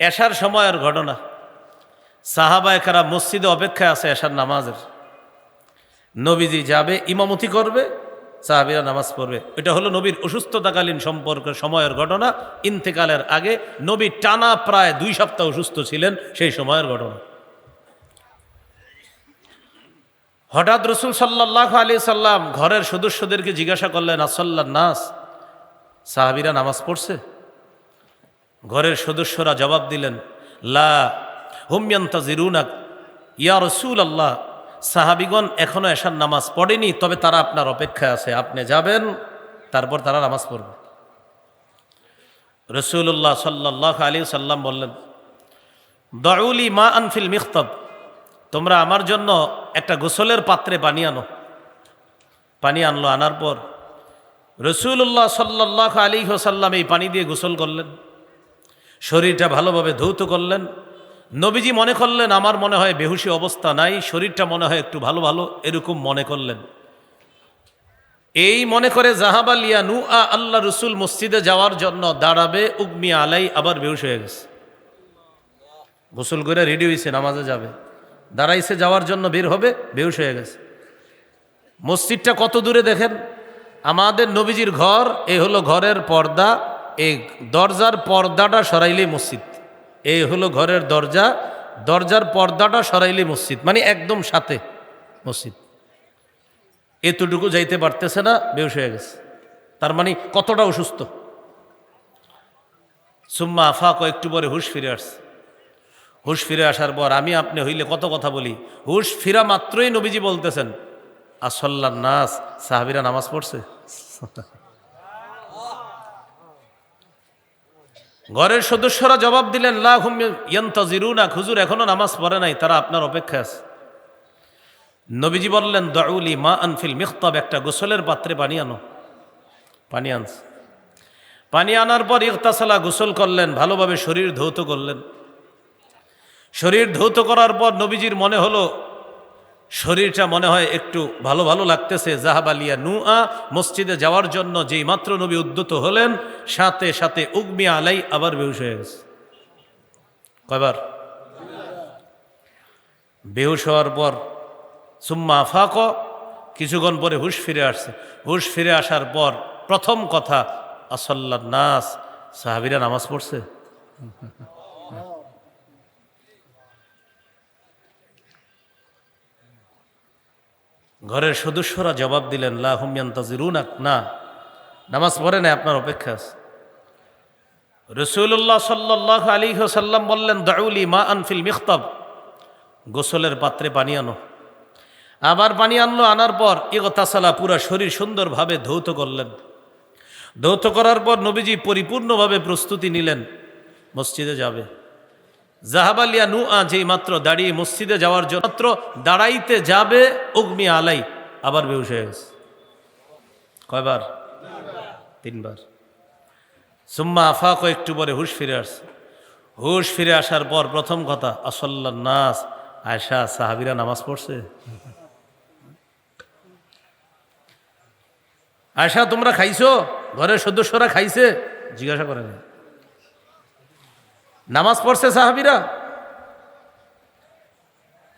এশার সময়ের ঘটনা, সাহাবায়ে কেরাম মসজিদে অপেক্ষায় আছে এশার নামাজের। নবীজি যাবে, ইমামতি করবে, সাহাবীরা নামাজ পড়বে। এটা হলো নবীর অসুস্থতাকালীন সময়ের ঘটনা। ইন্তেকালের আগে নবী টানা প্রায় 2 সপ্তাহ অসুস্থ ছিলেন, সেই সময়ের ঘটনা। হঠাৎ রসুল সাল্লাল্লাহু আলাইহি সাল্লাম ঘরের সদস্যদেরকে জিজ্ঞাসা করলেন, আসল্লান নাস, সাহাবীরা নামাজ পড়ছে? ঘরের সদস্যরা জবাব দিলেন, লা হুম ইয়ান্তাজিরুনাক ইয়া রাসূলুল্লাহ, সাহাবীগণ এখনো এশার নামাজ পড়েনি, তবে তারা আপনার অপেক্ষায় আছে, আপনি যাবেন, তারপর তারা নামাজ পড়বে। রাসূলুল্লাহ সাল্লাল্লাহু আলাইহি সাল্লাম বললেন, দাউলি মা আনফিল মিখতাব, তোমরা আমার জন্য একটা গোসলের পাত্রে পানি আনো। পানি আনলো, আনার পর রাসূলুল্লাহ সাল্লাল্লাহু আলাইহি ওয়াসাল্লাম এই পানি দিয়ে গোসল করলেন, শরীরটা ভালোভাবে ধৌত করলেন। নবীজি মনে করলেন, আমার মনে হয় বেহুশি অবস্থা নাই, শরীরটা মনে হয় একটু ভালো ভালো, এরকম মনে করলেন। এই মনে করে জাহাবালিয়া নু আল্লাহ রসুল মসজিদে যাওয়ার জন্য দাঁড়াবে, উগমি আলাই, আবার বেহুশ হয়ে গেছে। গোসল করে রেডি হয়েছে, নামাজে যাবে, দাঁড়াইছে যাওয়ার জন্য, বের হবে, বেহুশ হয়ে গেছে। মসজিদটা কত দূরে দেখেন, আমাদের নবীজির ঘর, এই হলো ঘরের পর্দা, এই দরজার পর্দাটা সরাইলেই মসজিদ। এই হলো ঘরের দরজা, দরজার পর্দাটা সরাইলেই মসজিদ, মানে একদম সাথে মসজিদ। এতটুকু যাইতে পারতেছে না, বেহুশ হয়ে গেছে। তার মানে কতটা অসুস্থ। সুম্মা আফাক, একটু পরে হুশ ফিরে আসছে। হুশ ফিরে আসার পর আমি আপনি হইলে কত কথা বলি, হুশ ফিরা মাত্রই নবীজি বলতেছেন, আসল্লান নাস, সাহাবীরা নামাজ পড়ছে? ঘরের সদস্যরা জবাব দিলেন, লা হুম ইয়ান্তাজিরুনাক, হুজুর এখনো নামাজ পড়ে নাই, তারা আপনার অপেক্ষায় আছে। নবীজি বললেন, দাউলি মা আনফিল মিখতাব, একটা গোসলের পাত্রে পানি আনো। পানি আনছে। পানি আনার পর ইগতাসালা, গোসল করলেন, ভালোভাবে শরীর ধৌত করলেন। শরীর ধৌত করার পর নবীজির মনে হলো শরীরটা মনে হয় একটু ভালো ভালো লাগতেছে। জাহাবালিয়া নুআ, মসজিদে যাওয়ার জন্য যেই মাত্র নবী উদ্যত হলেন, সাথে সাথে উগমি আলাই, আবার বেহুশ হয়ে গেছে। কয়বার? বেহুশ হওয়ার পর সুম্মা আফাক, কিছুক্ষণ পরে হুশ ফিরে আসছে। হুশ ফিরে আসার পর প্রথম কথা, আসল্লান নাস, সাহাবীরা নামাজ পড়ছে? ঘরের সদস্যরা জবাব দিলেন, লা হুম ইয়ান্তাজিরুনাক, না, নামাজ পড়ে না, আপনার অপেক্ষা আছে। রাসূলুল্লাহ সাল্লাল্লাহু আলাইহি ওয়াসাল্লাম বললেন, দাউলি মা আনফিল মিখতাব, গোসলের পাত্রে পানি আনো। আবার পানি আনলো, আনার পর ইগতাসালা, পুরা শরীর সুন্দরভাবে ধৌত করলেন। ধৌত করার পর নবীজি পরিপূর্ণভাবে প্রস্তুতি নিলেন, মসজিদে যাবে। জাহাবালিয়া নুআ যেই মাত্র দাঁড়িয়ে মসজিদে যাওয়ার জন্য মাত্র দাঁড়াইতে যাবে, উগমি আলাই, আবার বেহুশ হয়ে গেছে। কয়বার? 3 বার। সুম্মা আফাক, একটু পরে হুশ ফিরে আসছে। হুশ ফিরে আসার পর প্রথম কথা, আসল্লান নাস, আয়েশা, সাহাবীরা নামাজ পড়ছে? আয়েশা, তোমরা খাইছো? ঘরের সদস্যরা খাইছে? জিজ্ঞাসা করেন। নামাজ পড়ছে সাহাবীরা?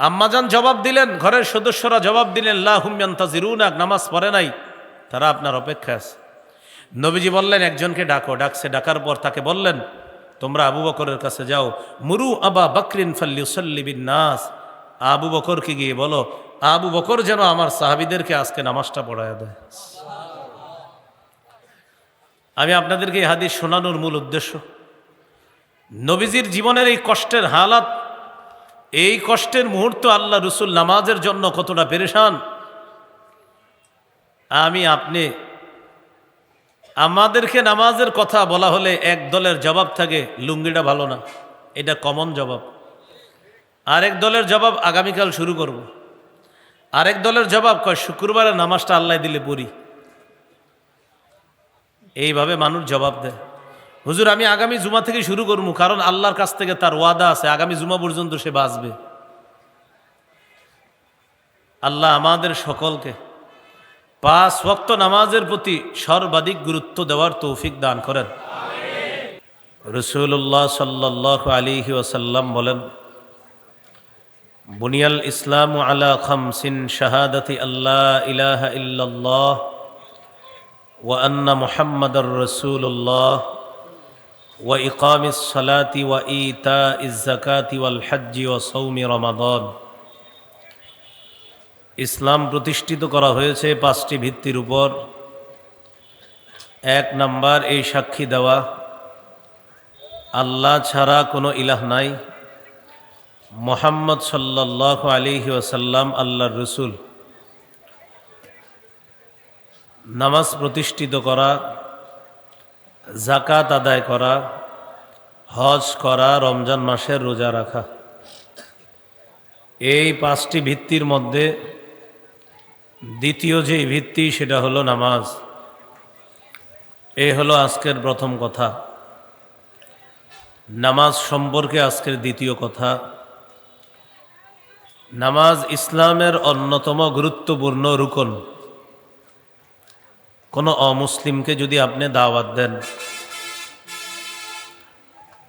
আম্মাজান জবাব দিলেন, ঘরের সদস্যরা জবাব দিলেন, লা হুম ইয়ান্তাজিরুনাক, নামাজ পড়ে নাই, তারা আপনার অপেক্ষায় আছে। নবীজি বললেন, একজনকে ডাকো। ডাকছে, ডাকার পর তাকে বললেন, তোমরা আবু বকরের কাছে যাও, মুরু আবা বকরিন ফাল্লিউসাল্লি বিন নাস, আবু বকরকে গিয়ে বলো, আবু বকর যেন আমার সাহাবীদেরকে আজকে নামাজটা পড়ায় দেয়। আমি আপনাদেরকে এই হাদিস শোনানোর মূল উদ্দেশ্য, নবীজির জীবনের এই কষ্টের হালাত, এই কষ্টের মুহূর্ত আল্লাহ রসুল নামাজের জন্য কতটা পেরেশান। আমি আপনি, আমাদেরকে নামাজের কথা বলা হলে এক দলের জবাব থাকে, লুঙ্গিটা ভালো না, এটা কমন জবাব। আরেক দলের জবাব, আগামীকাল শুরু করব। আরেক দলের জবাব কয়, শুক্রবারের নামাজটা আল্লাহ দিলে পড়ি। এইভাবে মানুষ জবাব দেয়। হুজুর, আমি আগামী জুমা থেকে শুরু করবো, কারণ আল্লাহর কাছ থেকে তার ওয়াদা আছে, আগামী জুমা পর্যন্ত সে বাঁচবে। আল্লাহ আমাদের সকলকে 5 ওয়াক্ত নামাজের প্রতি সর্বাধিক গুরুত্ব দেওয়ার তৌফিক দান করেন। রাসূলুল্লাহ সাল্লাল্লাহু আলাইহি ওয়াসাল্লাম বলেন, বুনিয়াল ইসলামু আলা খামসিন শাহাদাতি আল্লা ইলাহা ইল্লাল্লাহ ওয়া আন্না মুহাম্মাদার রাসূলুল্লাহ ওয়া ইকামিস সালাতি ওয়া ইতাইজ যাকাতি ওয়াল হজ্জি ওয়া সাওমি রমাদান। ইসলাম প্রতিষ্ঠিত করা হয়েছে পাঁচটি ভিত্তির উপর। এক নাম্বার, এই সাক্ষী দেওয়া আল্লাহ ছাড়া কোনো ইলাহ নাই, মুহাম্মদ সাল্লাল্লাহু আলাইহি ওয়াসাল্লাম আল্লাহর রসুল। নামাজ প্রতিষ্ঠিত করা, যাকাত আদায় করা, হজ করা, রমজান মাসের রোজা রাখা। এই পাঁচটি ভিত্তির মধ্যে দ্বিতীয় যে ভিত্তি সেটা হলো নামাজ। এই হলো আজকের প্রথম কথা। নামাজ সম্পর্কে আজকের দ্বিতীয় কথা। নামাজ ইসলামের অন্যতম গুরুত্বপূর্ণ রুকন। কোনো অমুসলিমকে যদি আপনি দাওয়াত দেন,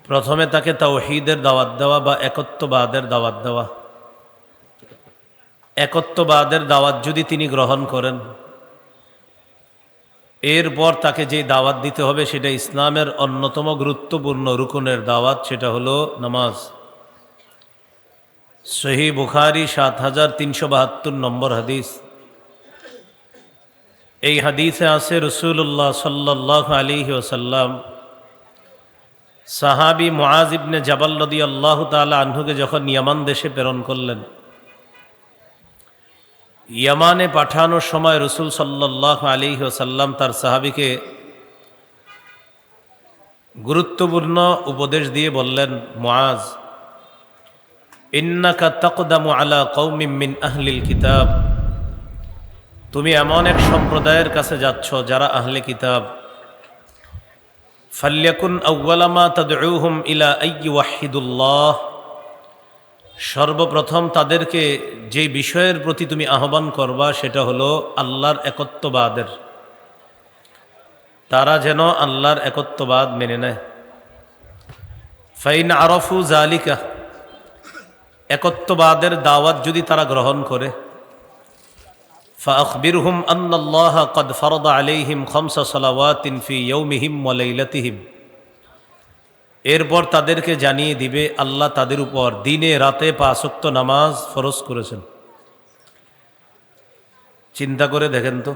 প্রথমে তাকে তাওহীদের দাওয়াত দেওয়া বা একত্ববাদের দাওয়াত দেওয়া। একত্ববাদের দাওয়াত যদি তিনি গ্রহণ করেন, এরপর তাকে যে দাওয়াত দিতে হবে সেটা ইসলামের অন্যতম গুরুত্বপূর্ণ রুকনের দাওয়াত, সেটা হলো নামাজ। সহিহ বুখারী ৭৩৭২ নম্বর হাদিস। এই হাদিসে আছে রাসূলুল্লাহ সাল্লাল্লাহু আলাইহি ওয়াসাল্লাম সাহাবী মুআজ ইবনে জাবাল রাদিয়াল্লাহু তাআলা আনহুকে যখন ইয়ামান দেশে প্রেরণ করলেন, ইয়ামানে পাঠানোর সময় রাসূল সাল্লাল্লাহু আলাইহি ওয়াসাল্লাম তার সাহাবীকে গুরুত্বপূর্ণ উপদেশ দিয়ে বললেন, মুআজ, ইন্নাকা তাকদামু আলা কওমিন মিন আহলিল কিতাব, তুমি এমন এক সম্প্রদায়ের কাছে যাচ্ছ যারা আহলে কিতাব। ফাল্যাকুন আউওয়ালা মা তাদউহুম ইলা আইয়ুওয়াহিদুল্লাহ, সর্বপ্রথম তাদেরকে যে বিষয়ের প্রতি তুমি আহ্বান করবা সেটা হলো আল্লাহর একত্ববাদের। তারা যেন আল্লাহর একত্ববাদ মেনে নেয়। ফাইন আরাফু যালিকা, একত্ববাদের দাওয়াত যদি তারা গ্রহণ করে, ফাআখবিরহুম আন্নাল্লাহ ক্বাদ ফারাদা আলাইহিম খামসা সালাওয়াতিন ফি ইয়াউমিহিম ওয়া লাইলাতিহিম, এরপর তাদেরকে জানিয়ে দিবে আল্লাহ তাদের উপর দিনে রাতে ৫ ওয়াক্ত নামাজ ফরজ করেছেন। চিন্তা করে দেখেন তো,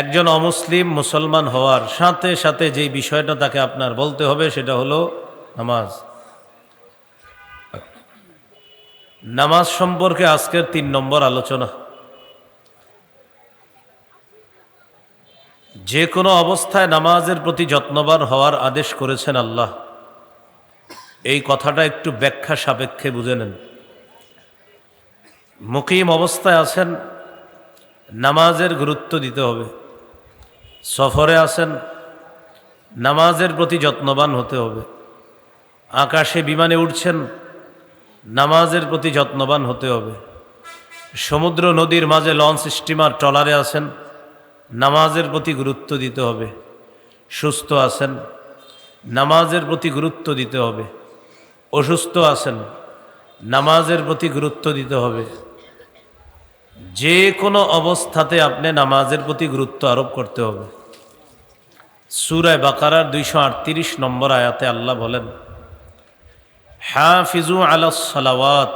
একজন অমুসলিম মুসলমান হওয়ার সাথে সাথে যে বিষয়টা তাকে আপনার বলতে হবে সেটা হলো নামাজ। নামাজ সম্পর্কে আজকের ৩ নম্বর আলোচনা। যে কোনো অবস্থায় নামাজের প্রতি যত্নবান হওয়ার আদেশ করেছেন আল্লাহ। এই কথাটা একটু ব্যাখ্যা সাপেক্ষে বুঝে নেন। মুকিম অবস্থায় আছেন, নামাজের গুরুত্ব দিতে হবে। সফরে আছেন, নামাজের প্রতি যত্নবান হতে হবে। আকাশে বিমানে উঠছেন, নামাজের প্রতি যত্নবান হতে হবে। সমুদ্র নদীর মাঝে লঞ্চ, স্টিমার, ট্রলারে আছেন, নামাজের প্রতি গুরুত্ব দিতে হবে। সুস্থ আছেন, নামাজের প্রতি গুরুত্ব দিতে হবে। অসুস্থ আছেন, নামাজের প্রতি গুরুত্ব দিতে হবে। যে কোনো অবস্থাতে আপনি নামাজের প্রতি গুরুত্ব আরোপ করতে হবে। সূরা বাকারার ২৩৮ নম্বর আয়াতে আল্লাহ বলেন, হাফিজু আলাস সালাওয়াত,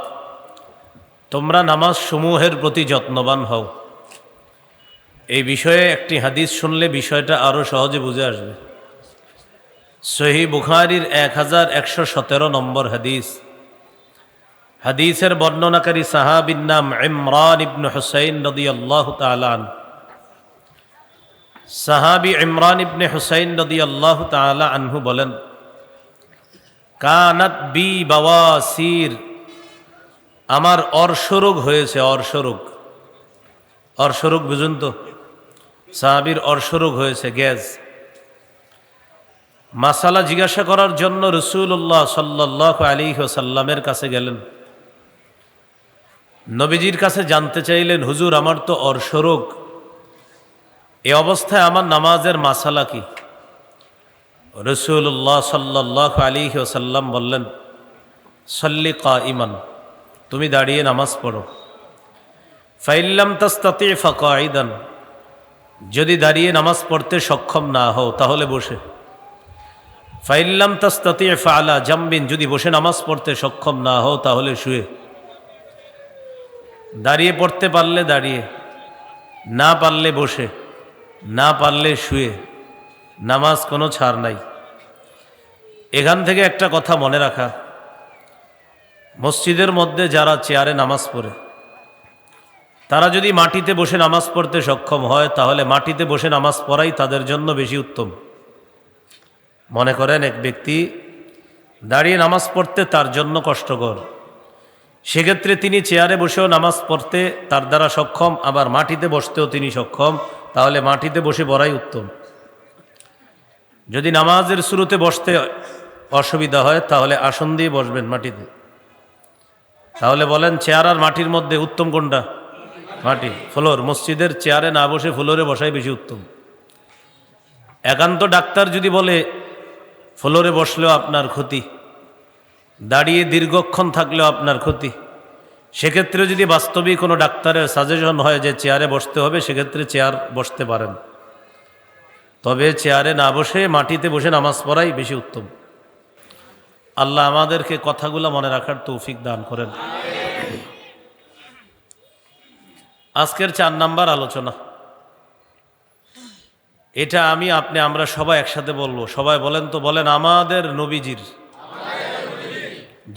তোমরা নামাজ সমূহের প্রতি যত্নবান হও। এই বিষয়ে একটি হাদিস শুনলে বিষয়টা আরো সহজে বুঝে আসবে। সহিহ বুখারীর 1117 নম্বর হাদিস। হাদিসের বর্ণনাকারী সাহাবীর নাম ইমরান ইবনে হুসাইন রাদিয়াল্লাহু তাআলা আনহু। সাহাবী ইমরান ইবনে হুসাইন রাদিয়াল্লাহু তাআলা আনহু বলেন, কানাত বি বাওয়াসির, আমার অর্শরোগ হয়েছে। অর্শরোগ, অর্শরোগ বুঝুন তো? সাহাবীর অর্শরোগ হয়েছে, গ্যাস। মাসালা জিজ্ঞাসা করার জন্য রাসূলুল্লাহ সাল্লাল্লাহু আলাইহি ওয়াসাল্লামের কাছে গেলেন। নবীজির কাছে জানতে চাইলেন, হুজুর আমার তো অর্শরোগ, এ অবস্থায় আমার নামাজের মাসালা কি? রাসূলুল্লাহ সাল্লাল্লাহু আলাইহি ওয়াসাল্লাম বললেন, সল্লি কাইমান, তুমি দাঁড়িয়ে নামাজ পড়ো। ফাইল্লাম তাস্তাতি ফাকাইদান, যদি দাঁড়িয়ে নামাজ পড়তে সক্ষম না হও তাহলে বসে। ফাইল্লাম তাস্তাতি ফাআলা জামবিন, যদি বসে নামাজ পড়তে সক্ষম না হও তাহলে শুয়ে। দাঁড়িয়ে পড়তে পারলে দাঁড়িয়ে, না পারলে বসে, না পারলে শুয়ে, নামাজ কোনো ছাড় নাই। এখান থেকে একটা কথা মনে রাখা, মসজিদের মধ্যে যারা চেয়ারে নামাজ পড়ে তারা যদি মাটিতে বসে নামাজ পড়তে সক্ষম হয় তাহলে মাটিতে বসে নামাজ পড়াই তাদের জন্য বেশি উত্তম। মনে করেন এক ব্যক্তি দাঁড়িয়ে নামাজ পড়তে তার জন্য কষ্টকর, সেক্ষেত্রে তিনি চেয়ারে বসেও নামাজ পড়তে তার দ্বারা সক্ষম, আবার মাটিতে বসতেও তিনি সক্ষম, তাহলে মাটিতে বসে পড়াই উত্তম। যদি নামাজের শুরুতে বসতে অসুবিধা হয় তাহলে আসন দিয়ে বসবেন মাটিতে। তাহলে বলেন চেয়ার আর মাটির মধ্যে উত্তম কোনটা? মাটি, ফ্লোর। মসজিদের চেয়ারে না বসে ফ্লোরে বসাই বেশি উত্তম। একান্ত ডাক্তার যদি বলে ফ্লোরে বসলেও আপনার ক্ষতি, দাঁড়িয়ে দীর্ঘক্ষণ থাকলেও আপনার ক্ষতি, সেক্ষেত্রে যদি বাস্তবিক কোনো ডাক্তারের সাজেশন হয় যে চেয়ারে বসতে হবে, সেক্ষেত্রে চেয়ার বসতে পারেন। তবে চেয়ারে না বসে মাটিতে বসে নামাজ পড়াই বেশি উত্তম। আল্লাহ আমাদেরকে কথাগুলো মনে রাখার তৌফিক দান করেন। আজকের 4 নাম্বার আলোচনা, এটা আমরা সবাই একসাথে বলবো। সবাই বলেন তো, বলেন আমাদের নবীজির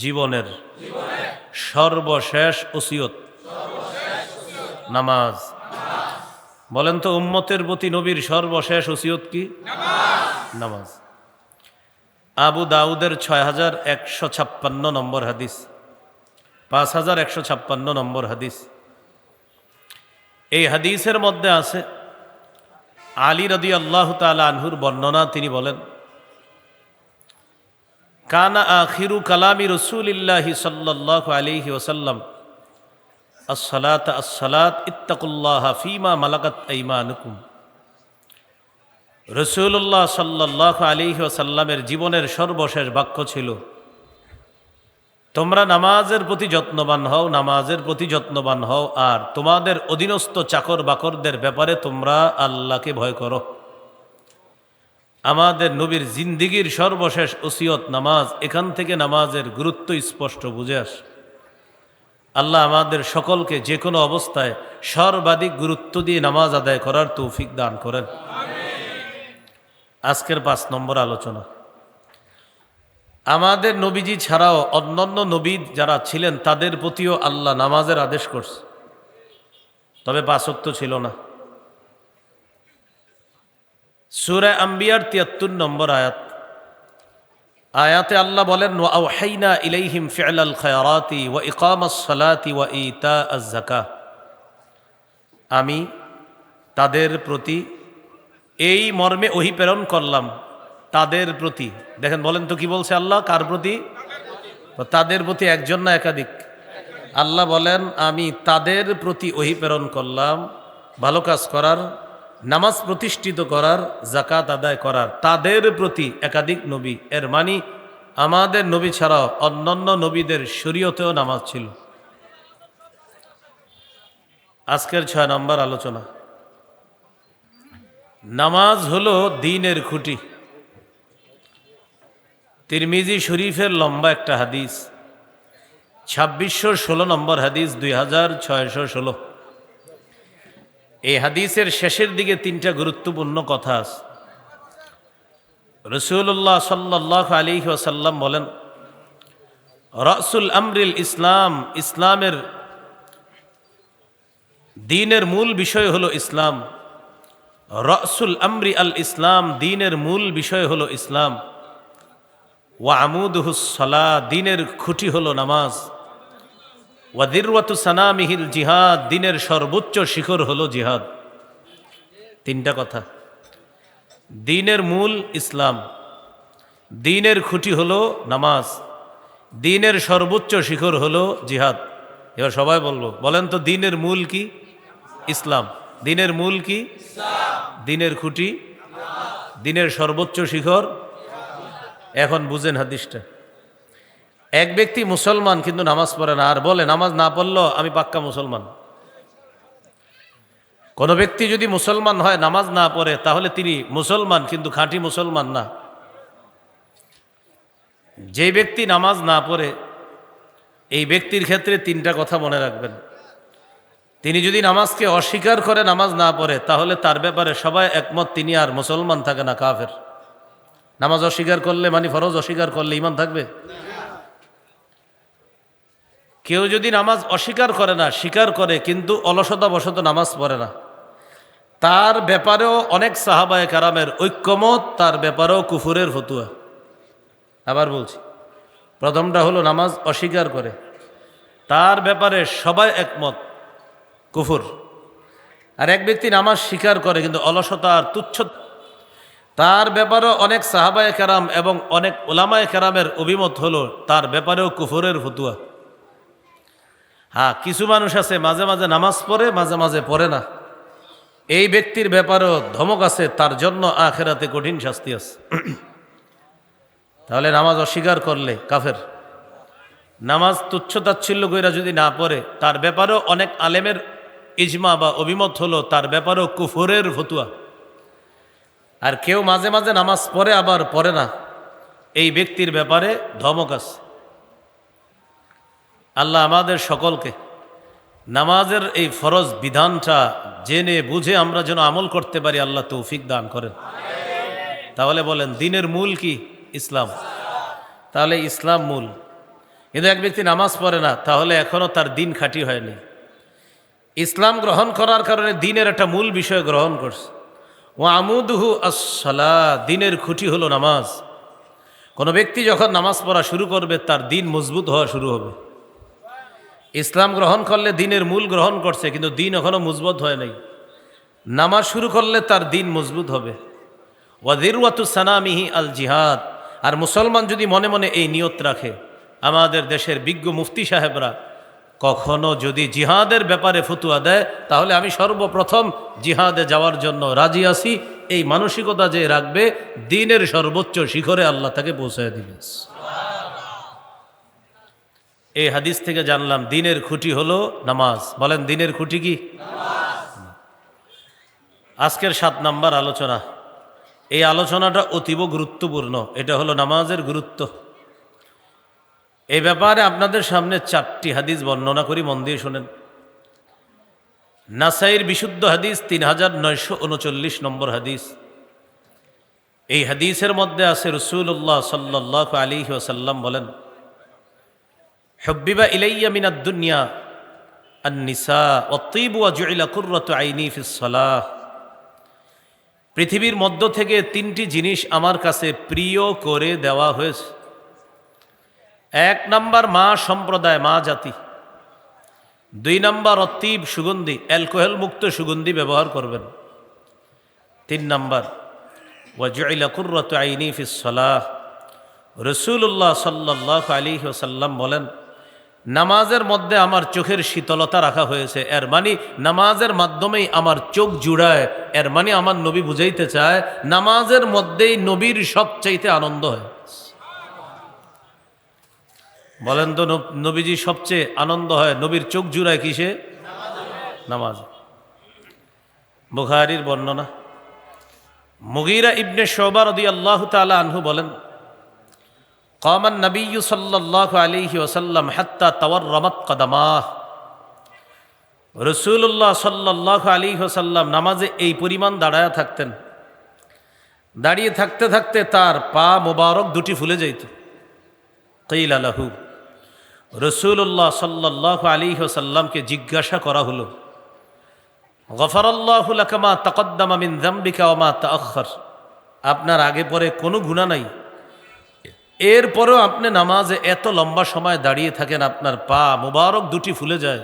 জীবনের সর্বশেষ ওসিয়ত নামাজ। বলেন তো উম্মতের প্রতি নবীর সর্বশেষ ওসিয়ত কি? নামাজ। আবু দাউদের 6156 নম্বর হাদিস, 5156 নম্বর হাদিস। এই হাদিসের মধ্যে আছে আলী রাদিয়াল্লাহু তাআলা আনহুর বর্ণনা। তিনি বলেন, কানা আখিরু কালামি রাসূলিল্লাহি সাল্লাল্লাহু আলাইহি ওয়াসাল্লাম আসসালাত আসসালাত ইত্তাকুল্লাহা ফীমা মালাকাত আইমানুকুম। রাসূলুল্লাহ সাল্লাল্লাহু আলাইহি ওয়াসাল্লামের জীবনের সর্বশেষ বাক্য ছিল, তোমরা নামাজের প্রতি যত্নবান হও, নামাজের প্রতি যত্নবান হও, আর তোমাদের অধীনস্থ চাকর বাকরদের ব্যাপারে তোমরা আল্লাহকে ভয় করো। আমাদের নবীর জিন্দিগির সর্বশেষ ওসিয়ত নামাজ। এখান থেকে নামাজের গুরুত্ব স্পষ্ট বুঝে আসে। আল্লাহ আমাদের সকলকে যে কোনো অবস্থায় সর্বাধিক গুরুত্ব দিয়ে নামাজ আদায় করার তৌফিক দান করেন। আজকের 5 নম্বর আলোচনা, আমাদের নবীজি ছাড়াও অন্যান্য নবী যারা ছিলেন তাদের প্রতিও আল্লাহ নামাজের আদেশ করছে, তবে 5 ওয়াক্ত ছিল না। সূরা আম্বিয়ার 73 নম্বর আয়াতে আল্লাহ বলেন, ওয়া আওহাইনা ইলাইহিম ফি'লাল খায়রাতি ওয়া ইকামাস সালাতি ওয়া ইতাআজ যাকাহ। আমি তাদের প্রতি এই মর্মে ওহী প্রেরণ করলাম, তাদের প্রতি। দেখেন, বলেন তো কি বলছে আল্লাহ? কার প্রতি? তাদের প্রতি, একজন না একাধিক? আল্লাহ বলেন আমি তাদের প্রতি ওহী প্রেরণ করলাম ভালো কাজ করার, নামাজ প্রতিষ্ঠিত করার, যাকাত আদায় করার। তাদের প্রতি একাধিক নবী, এর মানে আমাদের নবী ছাড়াও অন্যান্য নবীদের শরীয়তেও নামাজ ছিল। আজকের 6 নম্বর আলোচনা, নামাজ হলো দ্বীনের খুঁটি। তিরমিজি শরীফের লম্বা একটা হাদিস, 2616 নম্বর হাদিস, 2616। এই হাদিসের শেষের দিকে 3টা গুরুত্বপূর্ণ কথা আছে। রাসূলুল্লাহ সাল্লাল্লাহু আলাইহি ওয়াসাল্লাম বলেন, রাসুল আমরিল ইসলাম, ইসলামের দ্বীনের মূল বিষয় হলো ইসলাম। রাসুল আমরি আল ইসলাম, দ্বীনের মূল বিষয় হলো ইসলাম। ওয়া আমুদুহুস সালাহ, দ্বীনের খুঁটি হলো নামাজ। ওয়া দিরওয়াতু সানামিহিল জিহাদ, দ্বীনের সর্বোচ্চ শিখর হলো জিহাদ। 3টা কথা। দ্বীনের মূল ইসলাম, দ্বীনের খুঁটি হলো নামাজ, দ্বীনের সর্বোচ্চ শিখর হলো জিহাদ। এবার সবাই বলবো, বলেন তো দ্বীনের মূল কি? ইসলাম। দ্বীনের মূল কি? দ্বীনের খুঁটি, দ্বীনের সর্বোচ্চ শিখর এখন বুঝেন হাদিসটা। এক ব্যক্তি মুসলমান কিন্তু নামাজ পড়ে না, আর বলে নামাজ না পড়লেও আমি পাক্কা মুসলমান। কোনো ব্যক্তি যদি মুসলমান হয় নামাজ না পড়ে, তাহলে তিনি মুসলমান কিন্তু খাঁটি মুসলমান না। যে ব্যক্তি নামাজ না পড়ে, এই ব্যক্তির ক্ষেত্রে তিনটা কথা মনে রাখবেন। তিনি যদি নামাজকে অস্বীকার করে নামাজ না পড়ে, তাহলে তার ব্যাপারে সবাই একমত তিনি আর মুসলমান থাকে না, কাফের। নামাজ অস্বীকার করলে মানে ফরজ অস্বীকার করলে ঈমান থাকবে? কেউ যদি নামাজ অস্বীকার করে না, স্বীকার করে কিন্তু অলসতাবশত নামাজ পড়ে না, তার ব্যাপারেও অনেক সাহাবায়ে কেরামের ঐক্যমত, তার ব্যাপারেও কুফুরের ফতুয়া। আবার বলছি, প্রথমটা হলো নামাজ অস্বীকার করে, তার ব্যাপারে সবাই একমত, কুফুর। আর এক ব্যক্তি নামাজ স্বীকার করে কিন্তু অলসতা আর তুচ্ছ, তার ব্যাপারেও অনেক সাহাবায়ে কেরাম এবং অনেক উলামায়ে কেরামের অভিমত হলো, তার ব্যাপারেও কুফুরের ফতুয়া। হ্যাঁ, কিছু মানুষ আছে মাঝে মাঝে নামাজ পড়ে, মাঝে মাঝে পড়ে না, এই ব্যক্তির ব্যাপারেও ধমক আছে, তার জন্য আখিরাতে কঠিন শাস্তি আছে। তাহলে নামাজ অস্বীকার করলে কাফের। নামাজ তুচ্ছ তাচ্ছিল্য কইরা যদি না পড়ে, তার ব্যাপারেও অনেক আলেমের ইজমা বা অভিমত হলো, তার ব্যাপারেও কুফরের ফতুয়া। আর কেউ মাঝে মাঝে নামাজ পড়ে আবার পড়ে না, এই ব্যক্তির ব্যাপারে ধমক আছে। আল্লাহ আমাদের সকলকে নামাজের এই ফরজ বিধানটা জেনে বুঝে আমরা যেন আমল করতে পারি, আল্লাহ তৌফিক দান করেন। তাহলে বলেন, দিনের মূল কি? ইসলাম। তাহলে ইসলাম মূল। কিন্তু এক ব্যক্তি নামাজ পড়ে না, তাহলে এখনও তার দিন খাঁটি হয়নি। ইসলাম গ্রহণ করার কারণে দিনের একটা মূল বিষয় গ্রহণ করছে। ও আমুদুহু আসসালাহ, দিনের খুঁটি হলো নামাজ। কোনো ব্যক্তি যখন নামাজ পড়া শুরু করবে, তার দিন মজবুত হওয়া শুরু হবে। ইসলাম গ্রহণ করলে দিনের মূল গ্রহণ করছে, কিন্তু দিন এখনো মজবুত হয় নাই। নামাজ শুরু করলে তার দিন মজবুত হবে। ওয়াদিরওয়াতু সানামিহি আল জিহাদ। আর মুসলমান যদি মনে মনে এই নিয়ত রাখে, আমাদের দেশের বিজ্ঞ মুফতি সাহেবরা কখনো যদি জিহাদের ব্যাপারে ফতুয়া দেয়, তাহলে আমি সর্বপ্রথম জিহাদে যাওয়ার জন্য রাজি আছি, এই মানসিকতা যে রাখবে, দিনের সর্বোচ্চ শিখরে আল্লাহ তাকে পৌঁছায় দিবে। এই হাদিস থেকে জানলাম দিনের খুঁটি হলো নামাজ। বলেন, দিনের খুঁটি কি? আজকের 7 নাম্বার আলোচনা, এই আলোচনাটা অতীব গুরুত্বপূর্ণ। এটা হলো নামাজের গুরুত্ব। এই ব্যাপারে আপনাদের সামনে 4টি হাদিস বর্ণনা করি, মন দিয়ে শোনেন। নাসাইর বিশুদ্ধ হাদিস 3939 নম্বর হাদিস। এই হাদিসের মধ্যে আছে রাসূলুল্লাহ সাল্লাল্লাহু আলাইহি ওয়াসাল্লাম বলেন, হুব্বিবা ইলাইয়া মিনাদ দুনিয়া আন-নিসা ওয়াত-তিবু ওয়া জুইলা কুররাতু আইনি ফিস সালাহ। পৃথিবীর মধ্য থেকে 3টি জিনিস আমার কাছে প্রিয় করে দেওয়া হয়েছে। 1 নাম্বার মা সম্প্রদায়, মা জাতি। 2 নাম্বার অতীব, সুগন্ধি, অ্যালকোহল মুক্ত সুগন্ধি ব্যবহার করবেন। 3 নাম্বার ওয়া জুইলা কুররাতু আইনি ফিস সালাহ। রাসূলুল্লাহ সাল্লাল্লাহু আলাইহি ওয়াসাল্লাম বলেন, নামাজের মধ্যে আমার চোখের শীতলতা রাখা হয়েছে। এর মানে নামাজের মাধ্যমেই আমার চোখ জুড়ায়। এর মানে আমার নবী বুঝাইতে চায়, নামাজের মধ্যেই নবীর সবচাইতে আনন্দ হয়। বলেন তো, নবীজি সবচেয়ে আনন্দ হয়, নবীর চোখ জুড়ায় কিসে? নামাজ। বুখারীর বর্ণনা। মুগীরা ইবনে শুবা রাদিয়াল্লাহু তাআলা আনহু বলেন, কামান নবিয়্যু সাল্লাল্লাহু আলাইহি ওয়াসাল্লাম হাত্তা তাওয়াররামাত কদামাহ। রাসূলুল্লাহ সাল্লাল্লাহু আলাইহি ওয়াসাল্লাম নামাজে এই পরিমাণ দাঁড়ায়া থাকতেন, দাঁড়িয়ে থাকতে থাকতে তার পা মোবারক দুটি ফুলে যাইত। কিলা লাহু, রাসূলুল্লাহ সাল্লাল্লাহু আলাইহি ওয়াসাল্লামকে জিজ্ঞাসা করা হলো, গফারাল্লাহু লাকা মা তাকদ্দামা মিন যামবিকা ওয়া মা তাআখার। আপনার আগে পরে কোনো গুনাহ নাই, এরপরেও আপনি নামাজে এত লম্বা সময় দাঁড়িয়ে থাকেন, আপনার পা মুবারক দুটি ফুলে যায়।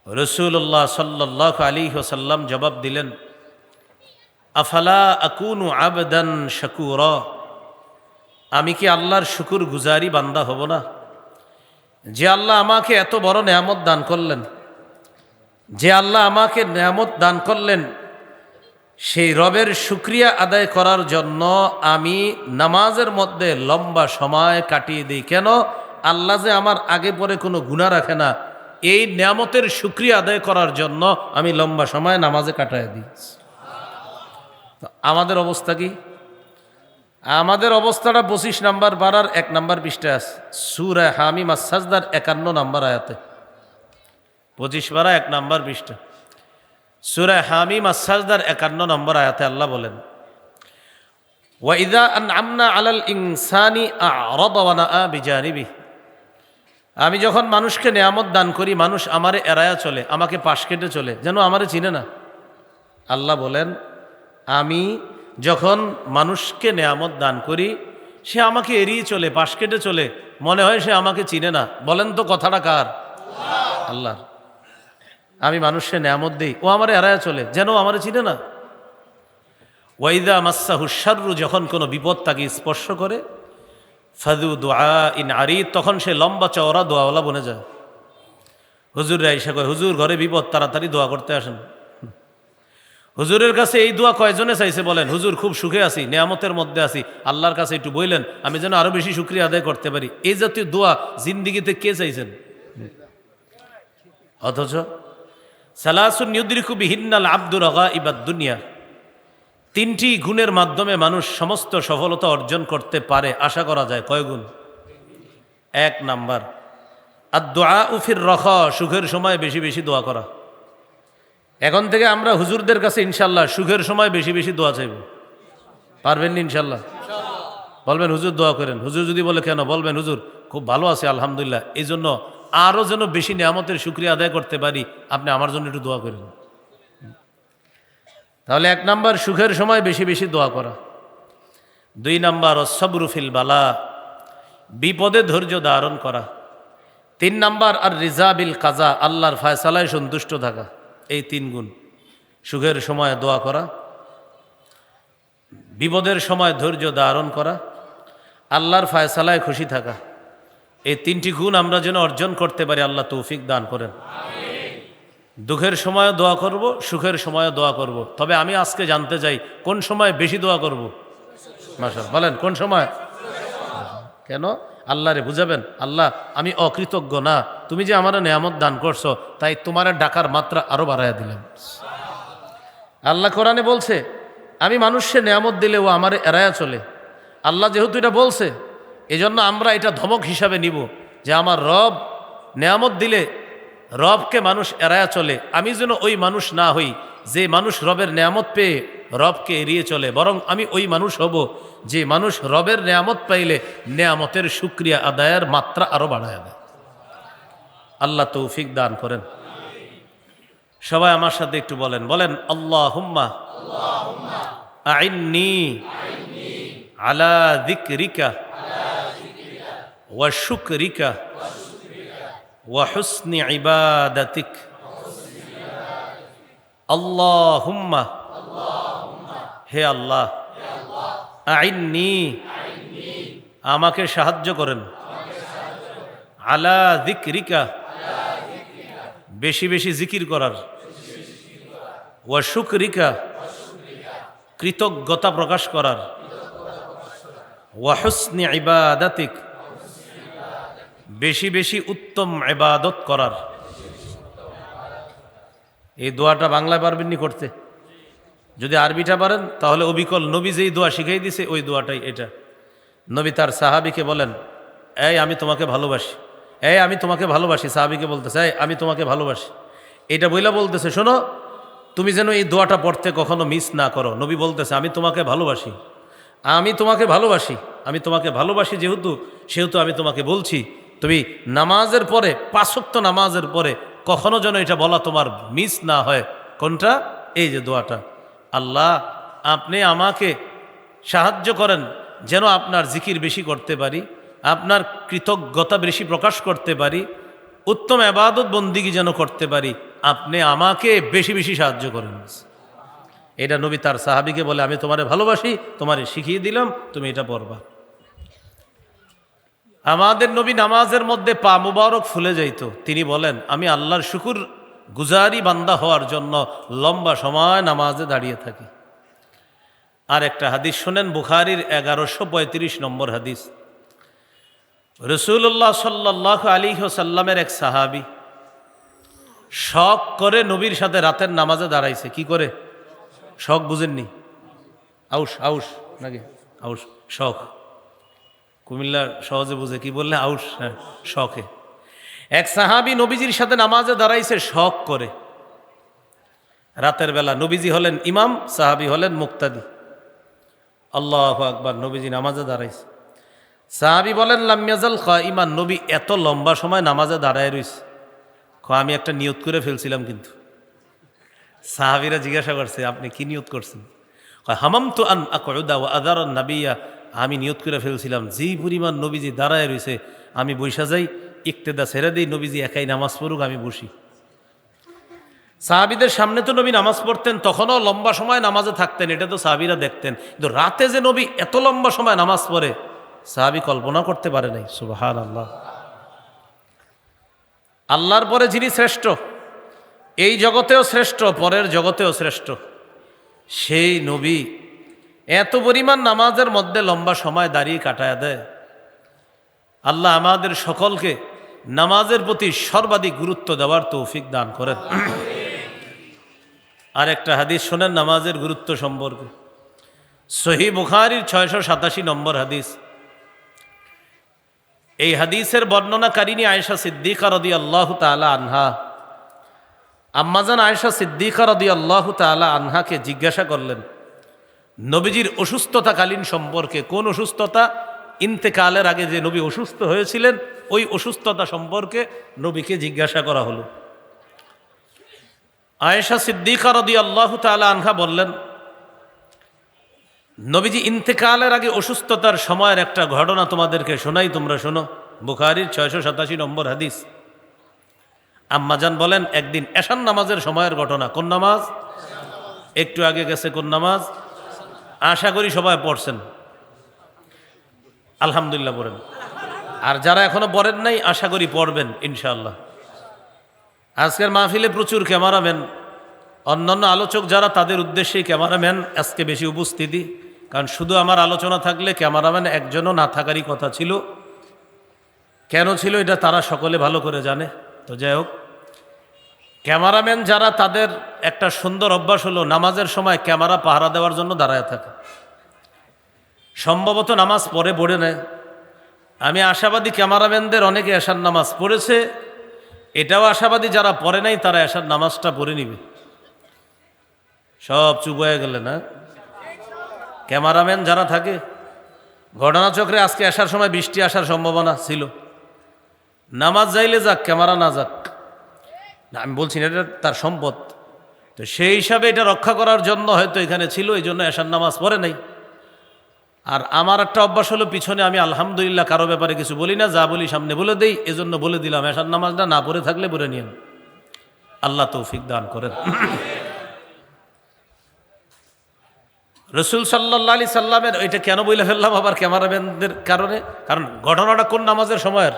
রাসূলুল্লাহ সাল্লাল্লাহু আলাইহি ওয়াসাল্লাম জবাব দিলেন, আফালা আকুনু আবদান শাকুরা। আমি কি আল্লাহর শুকুর গুজারি বান্দা হব না? যে আল্লাহ আমাকে এত বড় নেয়ামত দান করলেন, যে আল্লাহ আমাকে নেয়ামত দান করলেন, সেই রবের শুকরিয়া আদায় করার জন্য আমি নামাজের মধ্যে লম্বা সময় কাটিয়ে দিই। কেন? আল্লাহ যে আমার আগে পরে কোনো গুনাহ রাখে না, এই নিয়ামতের শুকরিয়া আদায় করার জন্য আমি লম্বা সময় নামাজে কাটায় দিই। আমাদের অবস্থা কি? আমাদের অবস্থাটা 25 নাম্বার পারার 1 নাম্বার পৃষ্ঠায় আছে, সূরা হামিম আস-সাজদার 51 নাম্বার আয়াতে। 25 পারা 1 নাম্বার পৃষ্ঠা, সূরা হামিম আস-সাজদার 51 নম্বর আয়াতে আল্লাহ বলেন, ওয়া ইযা আনআমনা আলাল ইনসানি আ'রাদা ওয়া নাআ বিজানিবিহি। আমি যখন মানুষকে নিয়ামত দান করি, মানুষ আমারে এড়ায়া চলে, আমাকে পাশ কেটে চলে, যেন আমারে চিনে না। আল্লাহ বলেন, আমি যখন মানুষকে নিয়ামত দান করি, সে আমাকে এড়িয়ে চলে, পাশ কেটে চলে, মনে হয় সে আমাকে চিনে না। বলেন তো কথাটা কার? আল্লাহর। আমি মানুষকে নিয়ামত দিই, ও আমারে এড়ায়া চলে, যেন আমারে চিনে না। ওয়াইদা মাসসাহু শাররু, যখন কোনো বিপদ তাকে স্পর্শ করে, ফাযু দুআইন আরিদ, তখন সে লম্বা চওড়া দোয়াওয়ালা বনে যায়। হুজুররা এসে কয়, হুজুর ঘরে বিপদ, তাড়াতাড়ি দোয়া করতে আসেন। হুজুরের কাছে এই দোয়া কয়জনে চাইছে বলেন? হুজুর খুব সুখে আছি, নিয়ামতের মধ্যে আছি, আল্লাহর কাছে একটু বললেন আমি যেন আরো বেশি শুকরিয়া আদায় করতে পারি। এই জাতীয় দোয়া জিন্দিগিতে কে চাইছেন? অথচ সালাসুন ইউদরিকু বিহিন্নাল আব্দুর গাইবাদ দুনিয়া, 3টি গুণের মাধ্যমে মানুষ সমস্ত সফলতা অর্জন করতে পারে, আশা করা যায়। কয় গুণ? 1 নাম্বার আদ-দুআউ ফির রাখা, সুখের সময় বেশি বেশি দোয়া করা। এখন থেকে আমরা হুজুরদের কাছে ইনশাল্লাহ সুখের সময় বেশি বেশি দোয়া চাইব। পারবেন না ইনশাল্লাহ? বলবেন হুজুর দোয়া করেন। হুজুর যদি বলে কেন, বলবেন হুজুর খুব ভালো আছে আলহামদুলিল্লাহ, এই জন্য আরও যেন বেশি নিয়ামতের শুকরিয়া আদায় করতে পারি, আপনি আমার জন্য একটু দোয়া করেন। তাহলে 1 নাম্বার সুখের সময় বেশি বেশি দোয়া করা। 2 নাম্বার অসবরু ফিল বালা, বিপদে ধৈর্য ধারণ করা। 3 নাম্বার আর রিজা বিল কাজা, আল্লাহর ফায়সালায় সন্তুষ্ট থাকা। এই 3 গুণ, সুখের সময় দোয়া করা, বিপদের সময় ধৈর্য ধারণ করা, আল্লাহর ফায়সালায় খুশি থাকা। এই 3টি গুণ আমরা যেন অর্জন করতে পারি, আল্লাহ তৌফিক দান করেন। দুঃখের সময় দোয়া করব, সুখের সময় দোয়া করব। তবে আমি আজকে জানতে চাই কোন সময় বেশি দোয়া করব? মাশাআল্লাহ, বলেন কোন সময়? কেন? আল্লাহরে বুঝাবেন, আল্লাহ আমি অকৃতজ্ঞ না, তুমি যে আমার নিয়ামত দান করছো, তাই তোমার ডাকার মাত্রা আরো বাড়াইয়া দিলাম। আল্লাহ কোরআনে বলছে আমি মানুষকে নিয়ামত দিলে ও আমারে এড়ায়া চলে। আল্লাহ যেহেতু এটা বলছে, এজন্য আমরা এটা ধমক হিসাবে নিব যে আমার রব নিয়ামত দিলে রবকে মানুষ এড়ায়া চলে। আমি যেন ওই মানুষ না হই যে মানুষ রবের নিয়ামত পেয়ে রবকে এড়িয়ে চলে, বরং আমি ওই মানুষ হব যে মানুষ রবের নিয়ামত পাইলে নিয়ামতের শুকরিয়া আদায়ের মাত্রা আরো বাড়ায় দেয়। আল্লাহ তৌফিক দান করেন। সবাই আমার সাথে একটু বলেন, বলেন আল্লাহুম্মা আইন্নি আলা যিকরিকা ওয়া শুকরিকা ওয়া হুসনি ইবাদাতিক। আল্লাহুম্মা, হে আল্লাহ, আইন্নি, আমাকে সাহায্য করেন, আলা যিকরিকা, বেশি বেশি জিকির করার, ওয়া শুকরিকা, কৃতজ্ঞতা প্রকাশ করার, ওয়া হুসনি ইবাদাতিক, বেশি বেশি উত্তম ইবাদত করার। এই দোয়াটা বাংলায় পারবেননি করতে? যদি আরবিটা পারেন তাহলে অবিকল নবী যেই দোয়া শিখাই দিছে ওই দোয়াটাই এটা। নবী তার সাহাবীকে বলেন, এই আমি তোমাকে ভালোবাসি, এই আমি তোমাকে ভালোবাসি। সাহাবীকে বলতেছে, এই আমি তোমাকে ভালোবাসি। এটা বইলা বলতেছে, শোনো তুমি যেন এই দোয়াটা পড়তে কখনো মিস না করো। নবী বলতেছে আমি তোমাকে ভালোবাসি, আমি তোমাকে ভালোবাসি, আমি তোমাকে ভালোবাসি সেহেতু আমি তোমাকে বলছি তুমি নামাজের পরে, 5 ওয়াক্ত নামাজের পরে কখনো যেন এটা বলা তোমার মিস না হয়। কোনটা? এই যে দোয়াটা। আল্লাহ আপনি আমাকে সাহায্য করেন যেন আপনার জিকির বেশি করতে পারি, আপনার কৃতজ্ঞতা বেশি প্রকাশ করতে পারি, উত্তম ইবাদত বন্দিগি যেন করতে পারি। আপনি আমাকে বেশি বেশি সাহায্য করেন। এটা নবী তার সাহাবীকে বলে, আমি তোমারে ভালোবাসি, তোমারে শিখিয়ে দিলাম, তুমি এটা পড়বা। আমাদের নবী নামাজের মধ্যে পা মুবারক ফুলে যাইত। তিনি বলেন আমি আল্লাহর শুকুর গুজারি বান্দা হওয়ার জন্য লম্বা সময় নামাজে দাঁড়িয়ে থাকি। আর একটা হাদিস শোনেন, বুখারীর 1135 নম্বর হাদিস। রাসূলুল্লাহ সাল্লাল্লাহু আলাইহি ওয়াসাল্লামের এক সাহাবী শখ করে নবীর সাথে রাতের নামাজে দাঁড়াইছে। কি করে? শখ বুঝেননি? আউশ আউশ নাকি আউশ, শখ কুমিল্লার সহজে বুঝে। কি বললে? আউশ। হ্যাঁ, শখে এক সাহাবী নবীজির সাথে নামাজে দাঁড়াইছে শখ করে রাতের বেলা। নবীজি হলেন ইমাম, সাহাবী হলেন মুক্তাদি। আল্লাহু আকবার। নবীজি নামাজে দাঁড়াইছে। সাহাবী বলেন লাম ইয়াজাল কাইমান, নবী এত লম্বা সময় নামাজে দাঁড়ায় রইছে। আমি একটা নিয়ত করে ফেলছিলাম। কিন্তু সাহাবীরা জিজ্ঞাসা করছে, আপনি কি নিয়ত করছেন? হামামতু আন আকউদা ওয়া আযারান নাবিয়্যা, আমি নিয়ত করে ফেলছিলাম যেই পরিমাণ নবীজি দাঁড়ায় রইছে আমি বইসা যাই, ইক্তেদা ছেড়ে দিই, নবীজি একাই নামাজ পড়ুক, আমি বসি। সাহাবীদের সামনে তো নবী নামাজ পড়তেন, তখনও লম্বা সময় নামাজে থাকতেন, এটা তো সাহাবীরা দেখতেন। কিন্তু রাতে যে নবী এত লম্বা সময় নামাজ পড়ে সাহাবী কল্পনা করতে পারে নাই। সুবহানাল্লাহ। আল্লাহর পরে যিনি শ্রেষ্ঠ, এই জগতেও শ্রেষ্ঠ, পরের জগতেও শ্রেষ্ঠ, সেই নবী এত পরিমাণ নামাজের মধ্যে লম্বা সময় দাঁড়িয়ে কাটায় দেয়। আল্লাহ আমাদের সকলকে নামাজের প্রতি সর্বাধিক গুরুত্ব দেওয়ার তৌফিক দান করেন। আর একটা হাদিস শোনেন নামাজের গুরুত্ব সম্পর্কে। সহিহ বুখারীর 687 নম্বর হাদিস। এই হাদিসের বর্ণনাকারিণী আয়েশা সিদ্দিকা রাদিয়াল্লাহু তাআলা আনহা। আম্মাজান আয়েশা সিদ্দিকা রাদিয়াল্লাহু তাআলা আনহাকে জিজ্ঞাসা করলেন নবীজির অসুস্থতাকালীন সম্পর্কে। কোন অসুস্থতা? ইন্তেকালের আগে যে নবী অসুস্থ হয়েছিলেন ওই অসুস্থতা সম্পর্কে নবীকে জিজ্ঞাসা করা হলো। আয়েশা সিদ্দিকা রাদিয়াল্লাহু তাআলা আনহা বললেন, নবীজি ইন্তেকালের আগে অসুস্থতার সময়ের একটা ঘটনা তোমাদেরকে শোনাই, তোমরা শোনো। বুখারীর 687 নম্বর হাদিস। আম্মাজান বলেন, একদিন এশার নামাজের সময়ের ঘটনা। কোন নামাজ? একটু আগে গেছে। কোন নামাজ? আশা করি সবাই পড়ছেন, আলহামদুলিল্লাহ পড়েন। আর যারা এখনো পড়েন নাই আশা করি পড়বেন ইনশাআল্লাহ। আজকের মাহফিলে প্রচুর ক্যামেরাম্যান, অন্যান্য আলোচক যারা, তাদের উদ্দেশ্যেই ক্যামেরাম্যান আজকে বেশি উপস্থিতি। কারণ শুধু আমার আলোচনা থাকলে ক্যামেরাম্যান একজনও না থাকারই কথা ছিল। কেন ছিল এটা তারা সকলে ভালো করে জানে। তো যাই হোক, ক্যামেরাম্যান যারা, তাদের একটা সুন্দর অভ্যাস হলো নামাজের সময় ক্যামেরা পাহারা দেওয়ার জন্য দাঁড়ায় থাকে। সম্ভবত নামাজ পড়ে নেয়। আমি আশাবাদী ক্যামেরাম্যানদের অনেকে এশার নামাজ পড়েছে, এটাও আশাবাদী যারা পড়ে নাই তারা এশার নামাজটা পড়ে নিবে। সব চুপ হয়ে গেলে না ক্যামেরাম্যান যারা থাকে। ঘটনাচক্রে আজকে আসার সময় বৃষ্টি আসার সম্ভাবনা ছিল। নামাজ যাইলে যাক, ক্যামেরা না যাক। না, আমি বলছি না, এটা তার সম্পদ। তো সেই হিসাবে এটা রক্ষা করার জন্য হয়তো এখানে ছিল, এই জন্য এশার নামাজ পড়ে নাই। আর আমার একটা অভ্যাস হলো, পিছনে আমি আলহামদুলিল্লাহ কারো ব্যাপারে কিছু বলি না, যা বলি সামনে বলে দেই। এজন্য বলে দিলাম, এশার নামাজটা না পড়ে থাকলে পড়ে নিন। আল্লাহ তৌফিক দান করেন। রসুল সাল্লাল্লাহু আলাইহি সাল্লামের এটা কেন বলে ফেললাম আবার ক্যামেরাম্যানদের কারণে? কারণ ঘটনাটা কোন নামাজের সময়ের?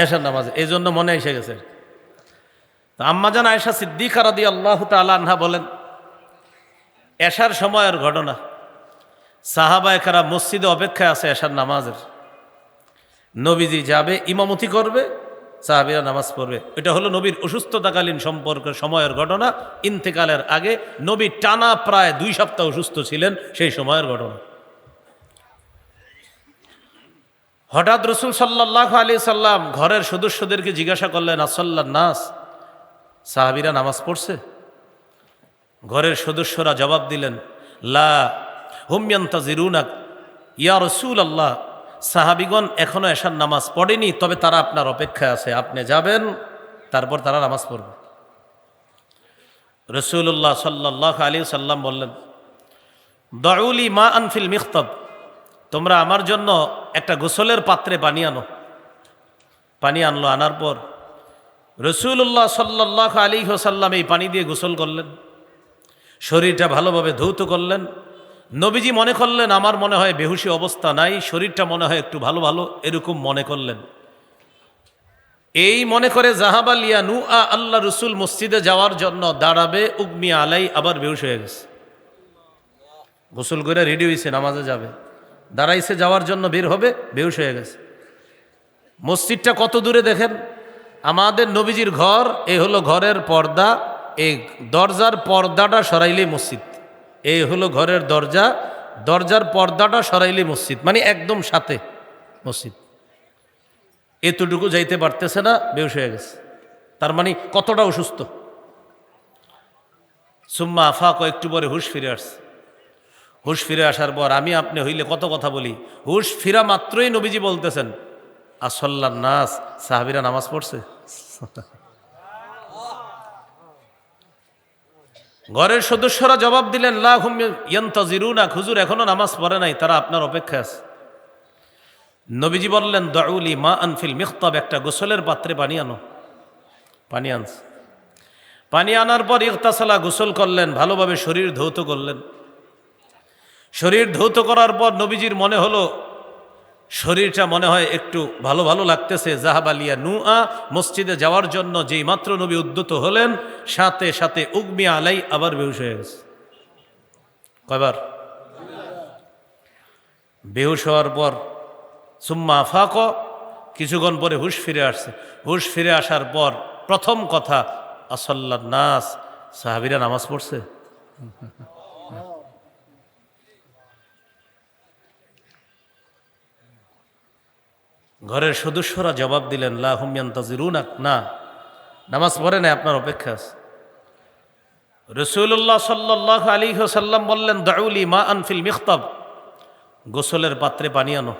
এশার নামাজে, এই জন্য মনে এসে গেছে। তো আম্মাজান আয়েশা সিদ্দিকা রাদিয়াল্লাহু তাআলা আনহা বলেন, এশার সময়ের ঘটনা। সাহাবায়ে কেরাম মসজিদে অপেক্ষায় আছে এশার নামাজের। নবীজি যাবে, ইমামতি করবে, সাহাবীরা নামাজ পড়বে। এটা হলো নবীর অসুস্থতাকালীন সম্পর্কের সময়ের ঘটনা। ইন্তেকালের আগে নবী টানা প্রায় 2 সপ্তাহ অসুস্থ ছিলেন, সেই সময়ের ঘটনা। হঠাৎ রসুল সাল্লাল্লাহু আলাইহি সাল্লাম ঘরের সদস্যদেরকে জিজ্ঞাসা করলেন, আসাল্লান নাস, সাহাবীরা নামাজ পড়ছে? ঘরের সদস্যরা জবাব দিলেন, লা হুম ইয়ান্তাজিরুনাক ইয়া রাসূলুল্লাহ, সাহাবীগণ এখনো এশার নামাজ পড়েনি, তবে তারা আপনার অপেক্ষায় আছে, আপনি যাবেন, তারপর তারা নামাজ পড়বে। রাসূলুল্লাহ সাল্লাল্লাহু আলাইহি সাল্লাম বললেন, দাউলি মা আনফিল মিখতাব, তোমরা আমার জন্য একটা গোসলের পাত্রে পানি আনো। পানি আনলো। আনার পর রাসূলুল্লাহ সাল্লাল্লাহু আলাইহি ওয়াসাল্লাম এই পানি দিয়ে গোসল করলেন, শরীরটা ভালোভাবে ধৌত করলেন। নবীজি মনে করলেন, আমার মনে হয় বেহুশি অবস্থা নাই, শরীরটা মনে হয় একটু ভালো ভালো, এরকম মনে করলেন। এই মনে করে জাহাবা লিয়া নু আল্লাহ রসুল মসজিদে যাওয়ার জন্য দাঁড়াবে, উগমি আলাই, আবার বেহুশ হয়ে গেছে। গোসল করে রেডি হয়েছে, নামাজে যাবে, দাঁড়াইছে যাওয়ার জন্য, বের হবে, বেহুশ হয়ে গেছে। মসজিদটা কত দূরে দেখেন, আমাদের নবীজির ঘর, এই হলো ঘরের পর্দা, এই দরজার পর্দাটা সরাইলেই মসজিদ। এই হলো ঘরের দরজা, দরজার পর্দাটা সরাইলেই মসজিদ, মানে একদম সাথে মসজিদ। এতটুকু যাইতে পারতেছে না, বেহুশ হয়ে গেছে। তার মানে কতটা অসুস্থ। সুম্মা আফাক, একটু পরে হুশ ফিরে আসছে। হুশ ফিরে আসার পর আমি আপনি হইলে কত কথা বলি, হুশ ফিরা মাত্রই নবীজি বলতেছেন আসল্লান নাস, সাহাবীরা নামাজ পড়ছে। ঘরের সদস্যরা জবাব দিলেন লা হুম ইয়ান্তাজিরুনা, হুজুর এখনো নামাজ পড়ে নাই, তারা আপনার অপেক্ষায় আছে। নবীজি বললেন দাউলি মা আনফিল মিখতাব, একটা গোসলের পাত্রে পানি আনো। পানি আনছে, পানি আনার পর ইগতাসালা, গোসল করলেন, ভালোভাবে শরীর ধৌত করলেন। শরীর ধৌত করার পর নবীজির মনে হলো, শরীরটা মনে হয় একটু ভালো ভালো লাগতেছে। জাহাবালিয়া নুআ, মসজিদে যাওয়ার জন্য যেই মাত্র নবী উদ্যত হলেন, সাথে সাথে উগমি আলাই, আবার বেহুশ হয়ে গেছে। কয়বার? বেহুশ হওয়ার পর সুম্মা আফাক, কিছুক্ষণ পরে হুশ ফিরে আসছে। হুশ ফিরে আসার পর প্রথম কথা আসল্লান নাস, সাহাবীরা নামাজ পড়ছে। ঘরের সদস্যরা জবাব দিলেন লা হুম ইয়ান্তাজিরুনা, না নামাজ পড়ে না, আপনার অপেক্ষা আছে। রাসূলুল্লাহ সাল্লাল্লাহু আলাইহি ওয়াসাল্লাম বললেন দাউলি মা আনফিল মিখতাব, গোসলের পাত্রে পানি আনো।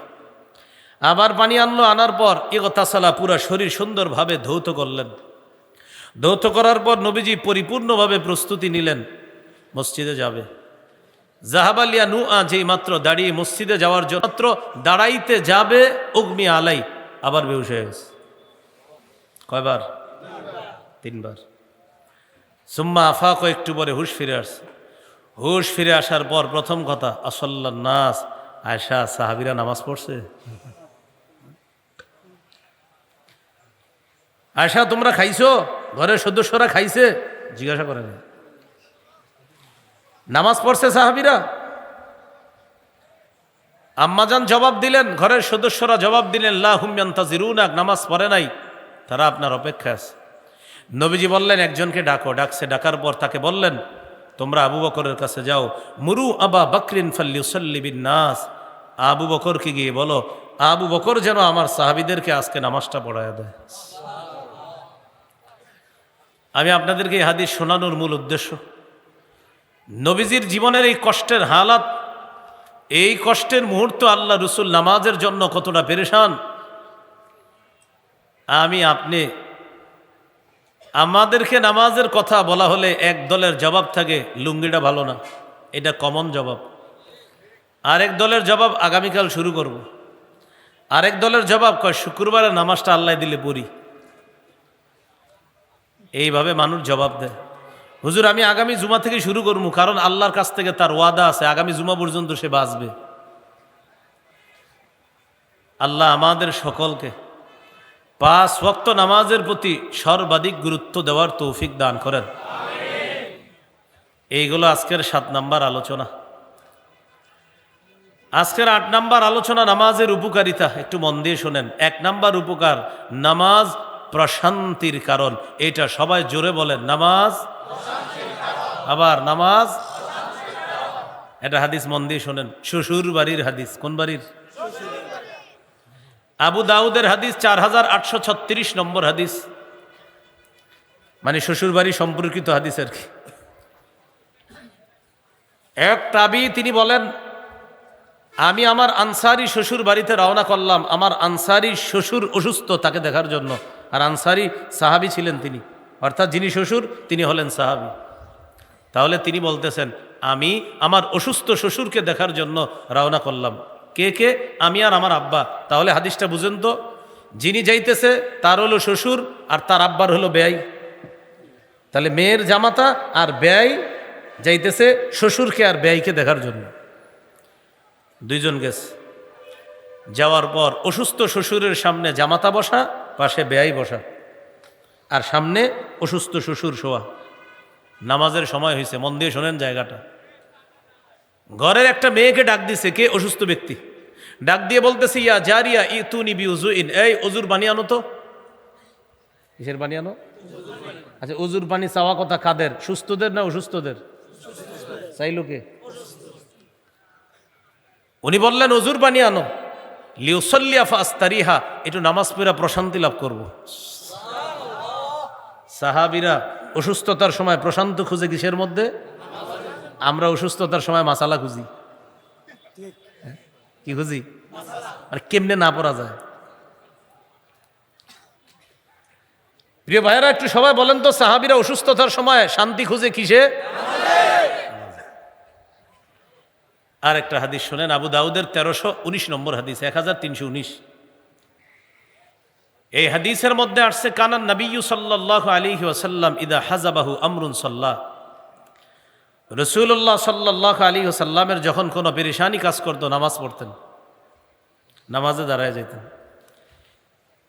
আবার পানি আনলো, আনার পর ইগতাসালা, পুরা শরীর সুন্দরভাবে ধৌত করলেন। ধৌত করার পর নবীজি পরিপূর্ণভাবে প্রস্তুতি নিলেন, মসজিদে যাবে। জাহাবালিয়া নুআ, যেই মাত্র দাঁড়িয়ে মসজিদে যাওয়ার জন্য মাত্র দাঁড়াইতে যাবে, উগমি আলাই, আবার বেহুশ হয়ে গেছে। কয়বার? তিনবার। সুম্মা আফাক, একটু পরে হুশ ফিরে আসছে। হুশ ফিরে আসার পর প্রথম কথা আসল্লান নাস, আয়েশা, সাহাবীরা নামাজ পড়ছে। আয়েশা, তোমরা খাইছো? ঘরের সদস্যরা খাইছে? জিজ্ঞাসা করেন। নামাজ পড়ছে সাহাবীরা? আম্মাজান জবাব দিলেন, ঘরের সদস্যরা জবাব দিলেন লা হুম ইয়ান্তাজিরুনা, নামাজ পড়ে নাই, তারা আপনার অপেক্ষায় আছে। নবীজি বললেন একজনকে ডাকো। ডাকছে, ডাকার পর তাকে বললেন তোমরা আবু বকরের কাছে যাও, মুরু আবা বকরিন ফাল্লিউসাল্লি বিন নাস, আবু বকরকে গিয়ে বলো আবু বকর যেন আমার সাহাবীদেরকে আজকে নামাজটা পড়ায় দেয়। আমি আপনাদেরকে এই হাদিস শোনানোর মূল উদ্দেশ্য, নবীজির জীবনের এই কষ্টের হালাত, এই কষ্টের মুহূর্ত আল্লাহ রসুল নামাজের জন্য কতটা পেরেশান। আমি আপনি, আমাদেরকে নামাজের কথা বলা হলে এক দলের জবাব থাকে লুঙ্গিটা ভালো না, এটা কমন জবাব। আরেক দলের জবাব আগামীকাল শুরু করব। আরেক দলের জবাব কয় শুক্রবারের নামাজটা আল্লাহ দিলে পড়ি। এইভাবে মানুষ জবাব দেয়। হুজুর আমি আগামী জুমা থেকে শুরু করবো, কারণ আল্লাহর কাছ থেকে তার ওয়াদা আছে আগামী জুমা পর্যন্ত সে বাঁচবে। আল্লাহ আমাদের সকলকে 5 ওয়াক্ত নামাজের প্রতি সর্বাধিক গুরুত্ব দেওয়ার তৌফিক দান করেন। এইগুলো আজকের 7 নাম্বার আলোচনা। আজকের 8 নাম্বার আলোচনা নামাজের উপকারিতা। একটু মন দিয়ে শোনেন। 1 নাম্বার উপকার, নামাজ প্রশান্তির কারণ। এটা সবাই জোরে বলেন, নামাজ। আবার নামাজ, এটা হাদিস মন দিয়ে শোনেন, শ্বশুর বাড়ির হাদিস। কোন বাড়ির? আবু দাউদের হাদিস, 4836 নম্বর হাদিস, মানে শ্বশুর বাড়ি সম্পর্কিত হাদিস আর কি। এক তাবি তিনি বলেন আমি আমার আনসারি শ্বশুর বাড়িতে রওনা করলাম, আমার আনসারি শ্বশুর অসুস্থ, তাকে দেখার জন্য। আর আনসারি সাহাবী ছিলেন তিনি, অর্থাৎ যিনি শ্বশুর তিনি হলেন সাহাবী। তাহলে তিনি বলতেছেন আমি আমার অসুস্থ শ্বশুরকে দেখার জন্য রওনা করলাম। কে কে? আমি আর আমার আব্বা। তাহলে হাদিসটা বুঝেন তো, যিনি যাইতেছে তার হলো শ্বশুর আর তার আব্বার হলো বেয়াই। তাহলে মেয়ের জামাতা আর বেয়াই যাইতেছে শ্বশুরকে আর বেয়াইকে দেখার জন্য। 2 জন গেছে। যাওয়ার পর অসুস্থ শ্বশুরের সামনে জামাতা বসা, পাশে বেয়াই বসা, আর সামনে অসুস্থ শ্বশুর শোয়া। নামাজের সময় হয়েছে, মন দিয়ে শোনেন জায়গাটা। ঘরের একটা মেয়েকে ডাক দিছে, কে? অসুস্থ ব্যক্তি। ডাক দিয়ে বলতেছে, ইয়া জারিয়া ইতুনি বিউজুইন, এই অজুর পানি আনো তো। কিসের পানি আনো? আচ্ছা, অজুর পানি চাওয়া কথা কাদের? সুস্থদের না অসুস্থদের? চাইলো কে? উনি বললেন অজুর পানি আনো, লিউসাল্লিয়া ফাস্তারিহা, একটু নামাজ পড়া প্রশান্তি লাভ করব। সাহাবীরা অসুস্থতার সময় প্রশান্ত খুঁজে কিসের মধ্যে? আমরা অসুস্থতার সময় মাসালা খুঁজি। কি খুঁজি? আর কেমনে না পড়া যায়। প্রিয় ভাইয়েরা, একটু সবাই বলেন তো, সাহাবীরা অসুস্থতার সময় শান্তি খুঁজে কিসে? আর একটা হাদিস শোনেন, আবু দাউদের 1319 নম্বর হাদিস, 1319। এই হাদিসের মধ্যে আসছে, কানান নবিয়্যু সাল্লাল্লাহু আলাইহি ওয়াসাল্লাম ইদা হাজাবাহু আমরুন সাল্লাহ। রাসূলুল্লাহ সাল্লাল্লাহু আলাইহি ওয়াসাল্লামের যখন কোনো পেরেশানি কাজ করতো, নামাজ পড়তেন, নামাজে দাঁড়ায় যেতেন।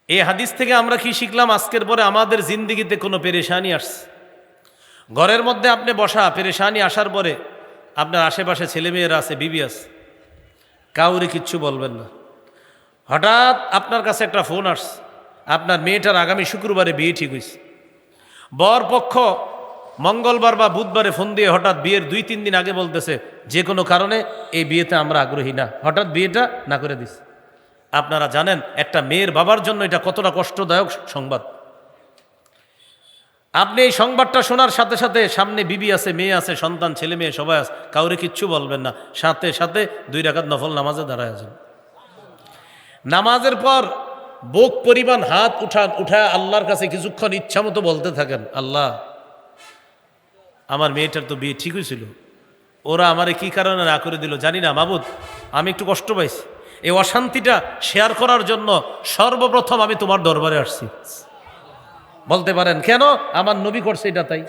এই হাদিস থেকে আমরা কি শিখলাম? আজকের পরে আমাদের জিন্দেগিতে কোনো পেরেশানি আসছে, ঘরের মধ্যে আপনি বসা, পেরেশানি আসার পরে আপনার আশেপাশে ছেলেমেয়েরা আছে, বিবি আছে, কাউরে কিচ্ছু বলবেন না। হঠাৎ আপনার কাছে একটা ফোন আসছে, আপনার মেয়েটার আগামী শুক্রবারে বিয়ে ঠিক হয়েছে। বর পক্ষ মঙ্গলবার বা বুধবারে ফোন দিয়ে হঠাৎ বিয়ের 2-3 দিন আগে বলতেছে, যে কোনো কারণে এই বিয়েতে আমরা আগ্রহী না, হঠাৎ বিয়েটা না করে দিছে। আপনারা জানেন একটা মেয়ের বাবার জন্য এটা কতটা কষ্টদায়ক সংবাদ। আপনি এই সংবাদটা শোনার সাথে সাথে সামনে বিবি আছে, মেয়ে আছে, সন্তান, ছেলে মেয়ে সবাই আছে, কাউরে কিচ্ছু বলবেন না, সাথে সাথে 2 রাকাত নফল নামাজে দাঁড়ায় আছেন। নামাজের পর বুক পরিমাণ হাত উঠায় আল্লাহর কাছে কিছুক্ষণ ইচ্ছা মতো বলতে থাকেন, আল্লাহ, আমার মেয়েটার তো বিয়ে ঠিক হয়েছিল, ওরা আমারে কি কারণে না করে দিল জানি না, মাবুদ আমি একটু কষ্ট পাইছি, এই অশান্তিটা শেয়ার করার জন্য সর্বপ্রথম আমি তোমার দরবারে আসছি। বলতে পারেন, কেন? আমার নবী করছে এটা তাই।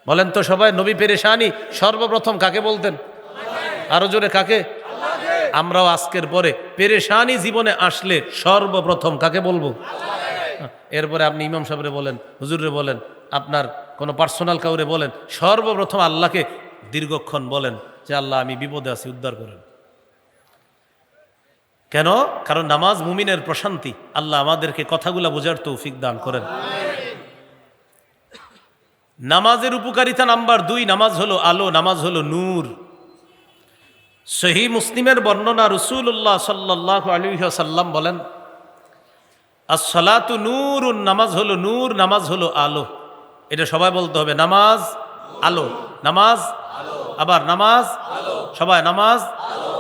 বলেন তো সবাই, নবী পেরেশানি সর্বপ্রথম কাকে বলতেন? আরো জোরে, কাকে? আমরাও আজকের পরে পেরেশানি জীবনে আসলে সর্বপ্রথম কাকে বলবো? এরপরে আপনি ইমাম সাহেবরে বলেন, হুজুরে বলেন, আপনার কোনো পার্সোনাল কাউরে বলেন, সর্বপ্রথম আল্লাহকে দীর্ঘক্ষণ বলেন যে আল্লাহ আমি বিপদে আছি, উদ্ধার করেন। কেন? কারণ নামাজ মুমিনের প্রশান্তি। আল্লাহ আমাদেরকে কথাগুলা বোঝার তৌফিক দান করেন। নামাজের উপকারিতা নাম্বার 2, নামাজ হলো আলো, নামাজ হলো নূর। সহিহ মুসলিমের বর্ণনা, রাসূলুল্লাহ সাল্লাল্লাহু আলাইহি ওয়াসাল্লাম বলেন, আস-সালাতু নূরুন, নামাজ হলো নূর, নামাজ হলো আলো। এটা সবাই বলতে হবে, নামাজ আলো, নামাজ আলো, আবার নামাজ আলো, সবাই নামাজ আলো।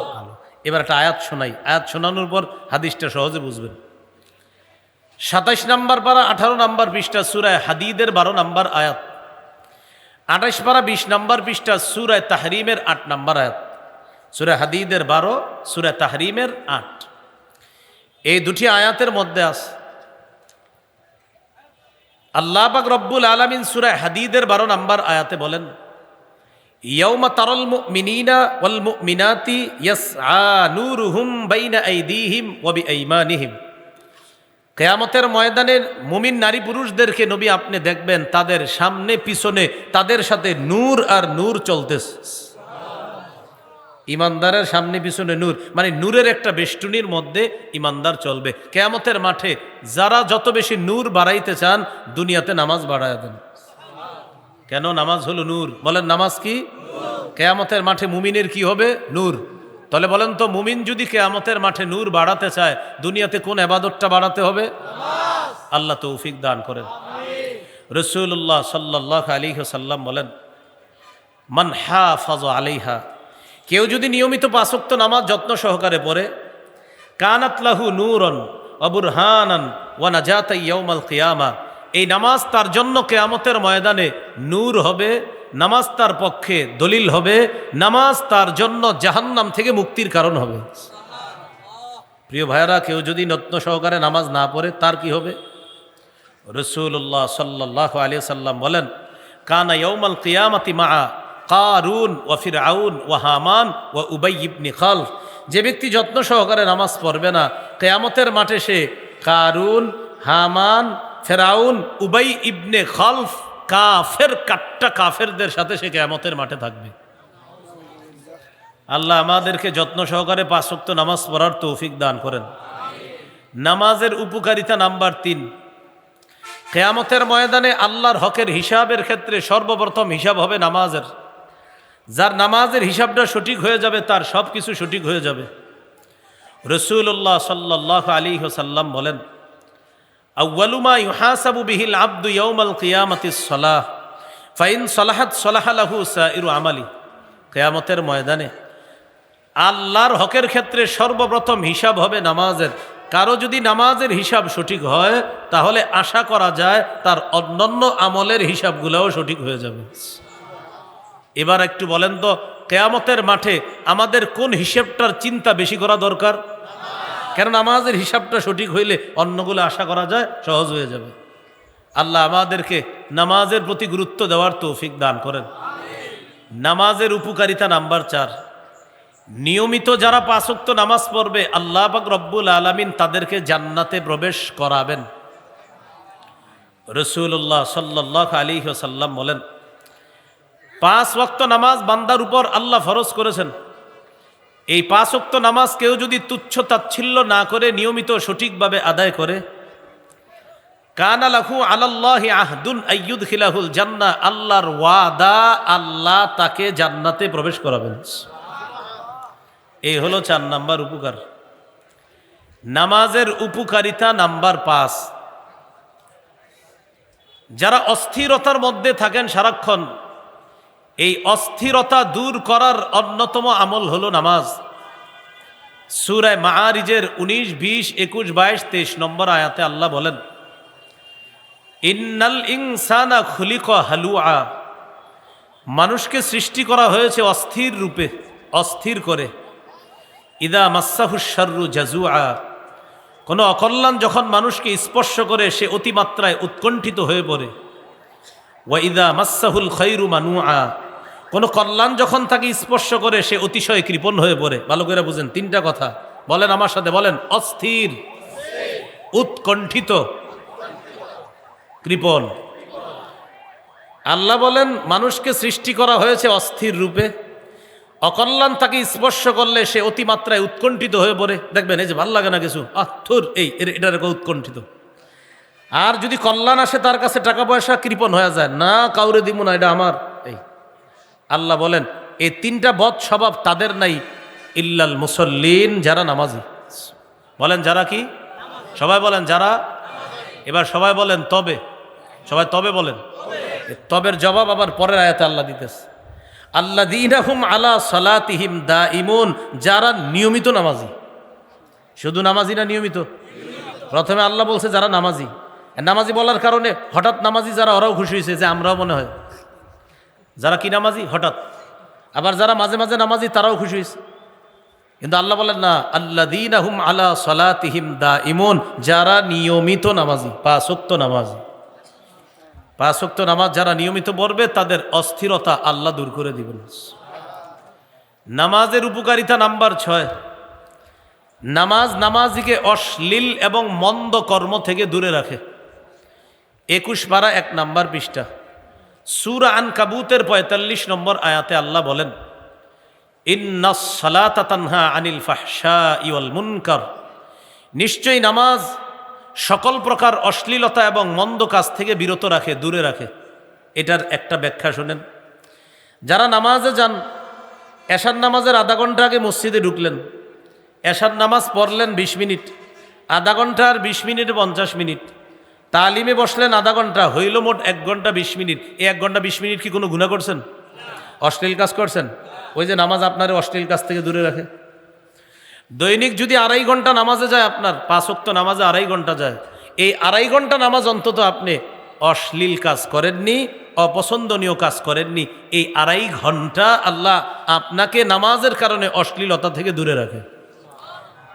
এবার একটা আয়াত শোনাই, আয়াত শোনানোর পর হাদিসটা সহজে বুঝবেন। 27 নম্বর পারা 18 নম্বর পৃষ্ঠা সূরা হাদীদের 12 নম্বর আয়াত, 28 পারা 20 নম্বর পৃষ্ঠা সূরা তাহরিমের 8 নম্বর আয়াত। সূরা হাদীদের 12, সূরা তাহরিমের 8। এই দুটি আয়াতের মধ্যে আছে আল্লাহ পাক রব্বুল আলামিন সূরা হাদীদের 12 নম্বর আয়াতে বলেন, ইয়াউমা তারাল মুমিনিনা ওয়াল মুমিনাতি ইয়াসআ নূরুহুম বাইনা আইদিহিম ওয়া বিআইমানিহিম। কিয়ামতের ময়দানে মুমিন নারী পুরুষদেরকে নবী আপনি দেখবেন, তাদের সামনে পিছনে তাদের সাথে নূর আর নূর চলতেছে। ইমানদারের সামনে পিছনে নূর, মানে নূরের একটা বেষ্টনীর মধ্যে ইমানদার চলবে। কিয়ামতের মাঠে যারা যত বেশি নূর বাড়াইতে চান, দুনিয়াতে নামাজ বাড়ায় দেন। কেন? নামাজ হলো নূর। বলেন, নামাজ কি? কিয়ামতের মাঠে মুমিনের কি হবে? নূর। তাহলে বলেন তো, মুমিন যদি কিয়ামতের মাঠে নূর বাড়াতে চায়, দুনিয়াতে কোন ইবাদতটা বাড়াতে হবে? নামাজ। আল্লাহ তৌফিক দান করেন। রাসূলুল্লাহ সাল্লাল্লাহু আলাইহি ওয়াসাল্লাম বলেন, মান হাফাযা আলাইহা, কেউ যদি নিয়মিত 5 ওয়াক্ত নামাজ যত্ন সহকারে পড়ে, কানাত লাহু নূরন ওয়া বুরহানান ওয়া নাজাতা ইয়াউমাল কিয়ামা, এই নামাজ তার জন্য কিয়ামতের ময়দানে নূর হবে, নামাজ তার পক্ষে দলিল হবে, নামাজ তার জন্য জাহান্নাম থেকে মুক্তির কারণ হবে। প্রিয় ভাইয়েরা, কেউ যদি যত্ন সহকারে নামাজ না পড়ে, তার কি হবে? রাসূলুল্লাহ সাল্লাল্লাহু আলাইহি সাল্লাম বলেন, কানা ইয়াউমাল কিয়ামাতি মা'a কারুন ওয়া ফিরআউন ওয়া হামান ওয়া উবাই ইবনে খালফ, যে ব্যক্তি যত্ন সহকারে নামাজ পড়বে না, কিয়ামতের মাঠে সে কারুন, হামান, ফেরাউন, উবাই ইবনে খালফ, কাফের কাট্টা কাফেরদের সাথে সে কিয়ামতের মাঠে থাকবে। আল্লাহ আমাদেরকে যত্ন সহকারে 5 ওয়াক্ত নামাজ পড়ার তৌফিক দান করেন। নামাজের উপকারিতা নাম্বার 3, কিয়ামতের ময়দানে আল্লাহর হকের হিসাবের ক্ষেত্রে সর্বপ্রথম হিসাব হবে নামাজের। যার নামাজের হিসাবটা সঠিক হয়ে যাবে তার সব কিছু সঠিক হয়ে যাবে। রাসূলুল্লাহ সাল্লাল্লাহু আলাইহি ওয়াসাল্লাম বলেন, আউয়ালু মা ইউহাসাবু বিহিল আবদু ইয়াউমাল কিয়ামাতিস সালাহ ফাইন সালাহাত সালাহা লাহু সাইরু আমালি। কিয়ামতের ময়দানে আল্লাহর হকের ক্ষেত্রে সর্বপ্রথম হিসাব হবে নামাজের। কারো যদি নামাজের হিসাব সঠিক হয় তাহলে আশা করা যায় তার অন্যান্য আমলের হিসাবগুলোও সঠিক হয়ে যাবে। এবার একটু বলেন তো, কিয়ামতের মাঠে আমাদের কোন হিসাবটার চিন্তা বেশি করা দরকার? কারণ নামাজের হিসাবটা সঠিক হইলে অন্যগুলো আশা করা যায় সহজ হয়ে যাবে। আল্লাহ আমাদেরকে নামাজের প্রতি গুরুত্ব দেওয়ার তৌফিক দান করেন। নামাজের উপকারিতা নাম্বার 4, নিয়মিত যারা 5 ওয়াক্ত নামাজ পড়বে আল্লাহ পাক রব্বুল আলামিন তাদেরকে জান্নাতে প্রবেশ করাবেন। রাসূলুল্লাহ সাল্লাল্লাহু আলাইহি ওয়াসাল্লাম বলেন, 5 ওয়াক্ত নামাজ বান্দার উপর আল্লাহ ফরজ করেছেন। এই 5 ওয়াক্ত নামাজ কেউ যদি তুচ্ছ তাচ্ছিল্য না করে নিয়মিত সঠিকভাবে আদায় করে, কানা লাহু আলাল্লাহি আহদুন আইয়ুদখিলাহুল জান্নাহ, আল্লাহর ওয়াদা আল্লাহ তাকে জান্নাতে প্রবেশ করাবেন। এই হলো 4 নাম্বার উপকার। নামাজের উপকারিতা নাম্বার 5, যারা অস্থিরতার মধ্যে থাকেন সারাক্ষণ, এই অস্থিরতা দূর করার অন্যতম আমল হলো নামাজ। সূরা মাআরিজের 19, 20, 21, 22, 23 নম্বর আয়াতে আল্লাহ বলেন, ইন্নাল ইনসানা খুলিকা হালুআ, মানুষকে সৃষ্টি করা হয়েছে অস্থির রূপে, অস্থির করে। ইদা মাসসাহুশ শাররু জাজুআ, কোনো অকল্যাণ যখন মানুষকে স্পর্শ করে সে অতিমাত্রায় উৎকণ্ঠিত হয়ে পড়ে। ওয়া ইদা মাসসাহুল খায়রু মানুআ, কোনো কল্যাণ যখন তাকে স্পর্শ করে সে অতিশয় কৃপণ হয়ে পড়ে। ভালো করে বুঝেন 3টা কথা বলেন আমার সাথে, বলেন অস্থির, উৎকণ্ঠিত, কৃপণ। আল্লাহ বলেন মানুষকে সৃষ্টি করা হয়েছে অস্থির রূপে, অকল্যাণ তাকে স্পর্শ করলে সে অতিমাত্রায় উৎকণ্ঠিত হয়ে পড়ে। দেখবেন এই যে ভাল লাগে না কিছু, থুর, এটার উৎকণ্ঠিত। আর যদি কল্যাণ আসে তার কাছে টাকা পয়সা, কৃপণ হয়ে যায়, না কাউরে দিব না, এটা আমার। এই আল্লাহ বলেন এই 3টা বদ স্বভাব তাদের নাই, ইল্লাল মুসল্লিন, যারা নামাজি। বলেন যারা কি? সবাই বলেন যারা। এবার সবাই বলেন তবে, সবাই তবে বলেন। তবের জবাব আবার পরের আয়াতে আল্লাহ দিতেছে, আল্লাযীনা হুম আলা সালাতিহিম দাঈমুন, যারা নিয়মিত নামাজি। শুধু নামাজি না, নিয়মিত। প্রথমে আল্লাহ বলছে যারা নামাজি। নামাজি বলার কারণে হঠাৎ নামাজি যারা, ওরাও খুশি হয়েছে যে আমরাও মনে হয় যারা কি নামাজি হঠাৎ। আবার যারা মাঝে মাঝে নামাজি তারাও খুশি হয়েছে। কিন্তু আল্লাহ বলেন না, আল্লাযীনা হুম আলা সালাতিহিম দাঈমুন, যারা নিয়মিত নামাজি, 5 ওয়াক্ত নামাজি। 5 ওয়াক্ত নামাজ যারা নিয়মিত পড়বে তাদের অস্থিরতা আল্লাহ দূর করে দিবেন। নামাজের উপকারিতা নাম্বার 6, নামাজ নামাজিকে অশ্লীল এবং মন্দ কর্ম থেকে দূরে রাখে। 21 পারা 1 নম্বর পৃষ্ঠা, সূরা আনকাবুতের 45 নম্বর আয়াতে আল্লাহ বলেন, ইন্নাস সালাতা তানহা আনিল ফাহশাই ওয়াল মুনকার, নিশ্চয়ই নামাজ সকল প্রকার অশ্লীলতা এবং মন্দ কাজ থেকে বিরত রাখে, দূরে রাখে। এটার একটা ব্যাখ্যা শোনেন। যারা নামাজে যান, এশার নামাজের আধা ঘন্টা আগে মসজিদে ঢুকলেন, এশার নামাজ পড়লেন 20 মিনিট, আধা ঘন্টা আর 20 মিনিটে 50 মিনিট, তালিমে বসলেন আধা ঘন্টা, হইল মোট 1 ঘন্টা 20 মিনিট। এই 1 ঘন্টা 20 মিনিট কি কোনো গুনাহ করছেন? অশ্লীল কাজ করছেন? ওই যে নামাজ আপনার অশ্লীল কাজ থেকে দূরে রাখে। দৈনিক যদি 2.5 ঘন্টা নামাজে যায়, আপনার 5 ওয়াক্ত নামাজে 2.5 ঘন্টা যায়, এই 2.5 ঘন্টা নামাজ অন্তত আপনি অশ্লীল কাজ করেননি, অপছন্দনীয় কাজ করেননি। এই 2.5 ঘন্টা আল্লাহ আপনাকে নামাজের কারণে অশ্লীলতা থেকে দূরে রাখে।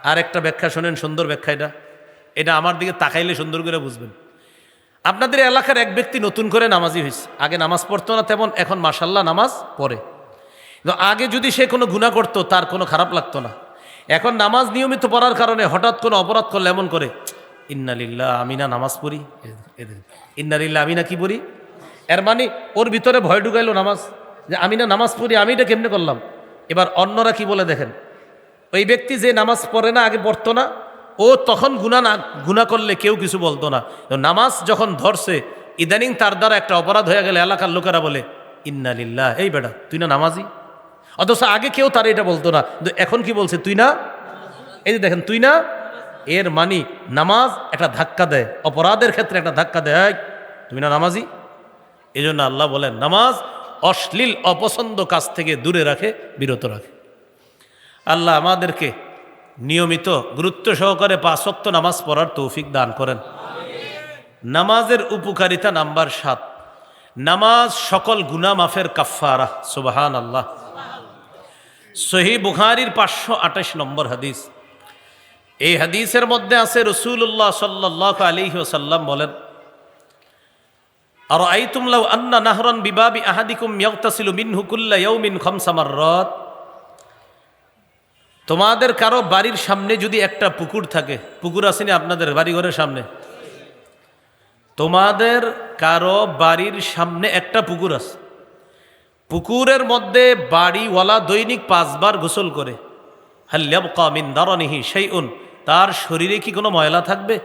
আর একটা ব্যাখ্যা শোনেন, সুন্দর ব্যাখ্যা। এটা আমার দিকে তাকাইলে সুন্দর করে বুঝবেন। আপনাদের এলাকার এক ব্যক্তি নতুন করে নামাজি হয়েছে, আগে নামাজ পড়তো না তেমন, এখন মাশাল্লাহ নামাজ পড়ে। আগে যদি সে কোনো গুনাহ করতো তার কোনো খারাপ লাগতো না। এখন নামাজ নিয়মিত পড়ার কারণে হঠাৎ কোনো অপরাধ করলে এমন করে, ইন্না লিল্লাহ, আমি না নামাজ পড়ি, ইন্না লিল্লাহ, আমি না কি পড়ি। এর মানে ওর ভিতরে ভয় ঢুকাইলো নামাজ, যে আমি না নামাজ পড়ি, আমি এটা কেমনে করলাম। এবার অন্যরা কি বলে দেখেন, ওই ব্যক্তি যে নামাজ পড়ে না, আগে পড়তো না, ও তখন গুনাহ করলে কেউ কিছু বলতো না। নামাজ যখন ধরছে, ইদানিং তার দ্বারা একটা অপরাধ হয়ে গেলে এলাকার লোকেরা বলে ইন্না লিল্লাহ, এই বেটা তুই না নামাজি। অথচ আগে কেউ তার এটা বলতো না, কিন্তু এখন কি বলছে, তুই না, এই যে দেখেন তুই না, এর মানি নামাজ একটা ধাক্কা দেয়, অপরাধের ক্ষেত্রে একটা ধাক্কা দেয়, এই তুমি না নামাজি। এই জন্য আল্লাহ বলেন নামাজ অশ্লীল অপছন্দ কাজ থেকে দূরে রাখে, বিরত রাখে। আল্লাহ আমাদেরকে নিয়মিত গুরুত্ব সহকারে 5 ওয়াক্ত নামাজ পড়ার তৌফিক দান করেন। নামাজের উপকারিতা নাম্বার 7, নামাজ সকল গুনাহ মাফের কাফফারা। সুবহানাল্লাহ। সহিহ বুখারীর 528 নম্বর হাদিস। এই হাদিসের মধ্যে আছে রাসূলুল্লাহ সাল্লাল্লাহু আলাইহি ওয়াসাল্লাম বলেন, আরাআইতুম লাউ আন্না নাহরান বিবাবি আহাদিকুম ইয়াগতাসিলু মিনহু কুল্লা ইয়াউমিন 5 মাররাত। তোমাদের কারো বাড়ির সামনে যদি একটা পুকুর থাকে, পুকুর আসেনি আপনাদের বাড়িঘরের সামনে, তোমাদের কারো বাড়ির সামনে একটা পুকুর আছে, পুকুরের মধ্যে বাড়িওয়ালা দৈনিক 5 বার গোসল করে, হাল ইয়াবকা মিন দারনিহি শাইউন, তার শরীরে কি কোনো ময়লা থাকবে?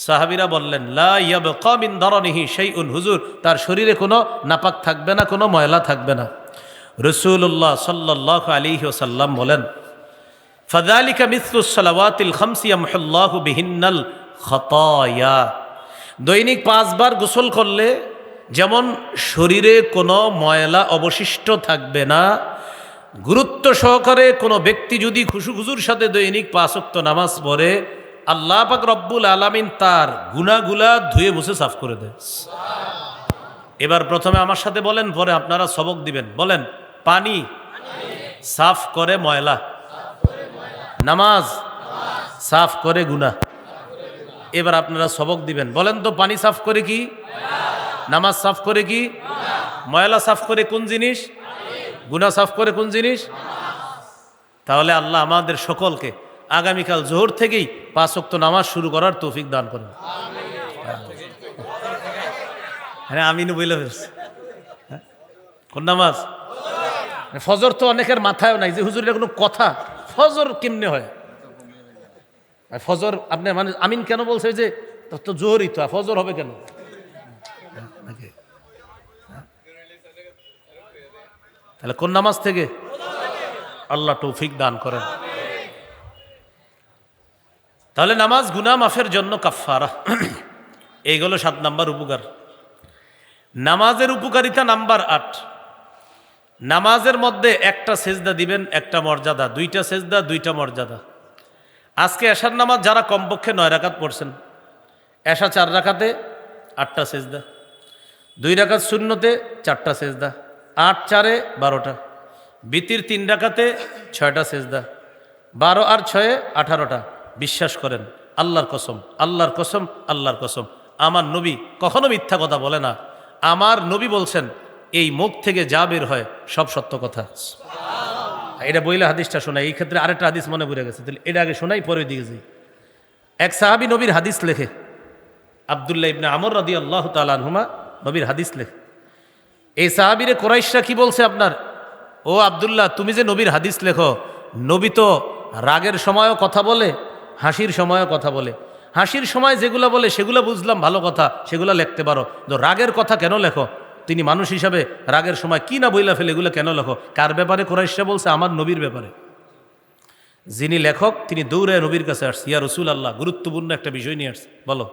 সাহাবীরা বললেন লা ইয়াবকা মিন দারনিহি শাইউন, হুজুর তার শরীরে কোনো নাপাক থাকবে না, কোনো ময়লা থাকবে না। রাসূলুল্লাহ সাল্লাল্লাহু আলাইহি ওয়াসাল্লাম বলেন, ফাযালিকা মিসলুস সালাওয়াতিল খামসি ইয়ামহুল্লাহু বিহিন্নাল খাতায়া। দৈনিক 5 বার গোসল করলে যেমন শরীরে কোনো ময়লা অবশিষ্ট থাকবে না, গুরুত্ব সহকারে কোনো ব্যক্তি যদি খুশুখুজুর সাথে দৈনিক 5 ওয়াক্ত নামাজ পড়ে, আল্লাহ পাক রব্বুল আলামিন তার গুনাহগুলা ধুয়ে মুছে সাফ করে দেয়। এবার প্রথমে আমার সাথে বলেন, পরে আপনারা সবক দিবেন। বলেন, পানি সাফ করে ময়লা, নামাজ সাফ করে গুনাহ। এবার আপনারা সবক দিবেন। বলেন তো, পানি সাফ করে কি? নামাজ সাফ করে কি? ময়লা সাফ করে কোন জিনিস? গুনাহ সাফ করে কোন জিনিস? তাহলে আল্লাহ আমাদের সকলকে আগামীকাল জোহর থেকেই 5 ওয়াক্ত নামাজ শুরু করার তৌফিক দান করেন। হ্যাঁ, আমিনও বলে ফেলছি। কোন নামাজ? ফজর তো অনেকের মাথায় নাই যে হুজুরের কোনো কথা, ফজর কেমনে হয়? ফজর আপনি মানে আমিন কেন বলছে যে তো জোহরই তো, ফজর হবে কেন? তাহলে কোন নামাজ থেকে? আল্লাহ তৌফিক দান করেন। তাহলে নামাজ গুনাহ মাফের জন্য কাফফারা। এইগুলো 7 নাম্বার উপকার। নামাজের উপকারিতা নাম্বার 8, নামাজের মধ্যে একটা সেজদা দিবেন, একটা মর্যাদা, 2টা সেজদা 2টা মর্যাদা। আজকে এশার নামাজ যারা কমপক্ষে 9 রাকাত পড়ছেন, এশা 4 রাকাতে 8টা সেজদা, 2 রাকাত সুন্নতে 4টা সেজদা, 8 4 12টা, বিতির 3 রাকাতে 6টা সেজদা, 12 আর 6 18টা। বিশ্বাস করেন, আল্লাহর কসম, আল্লাহর কসম, আল্লাহর কসম, আমার নবী কখনো মিথ্যা কথা বলে না। আমার নবী বলছেন, এই মুখ থেকে যা বের হয় সব সত্য কথা। এটা বইলে হাদিসটা শোনাই। এই ক্ষেত্রে আরেকটা হাদিস মনে পড়ে গেছে, তাহলে এটা আগে শোনাই, পরে দিকে যাই। এক সাহাবী নবীর হাদিস লেখে, আব্দুল্লাহ ইবনে আমর রাদিয়াল্লাহু তাআলা আনহুমা নবীর হাদিস লেখে। এই সাহাবীরে কুরাইশরা কি বলছে আপনার, ও আব্দুল্লাহ তুমি যে নবীর হাদিস লেখো, নবী তো রাগের সময়ও কথা বলে, হাসির সময়ও কথা বলে। হাসির সময় যেগুলো বলে সেগুলো বুঝলাম ভালো কথা, সেগুলো লিখতে পারো, তো রাগের কথা কেন লেখো? তিনি মানুষ হিসাবে রাগের সময় কি না বইলা ফেলে, এগুলো কেন লেখো? কার ব্যাপারে কুরাইশরা বলছে? আমার নবীর ব্যাপারে। যিনি লেখক তিনি দৌড়ে নবীর কাছে আসছে, ইয়া রাসূলুল্লাহ গুরুত্বপূর্ণ একটা বিষয় নিয়ে আসছে। বলো।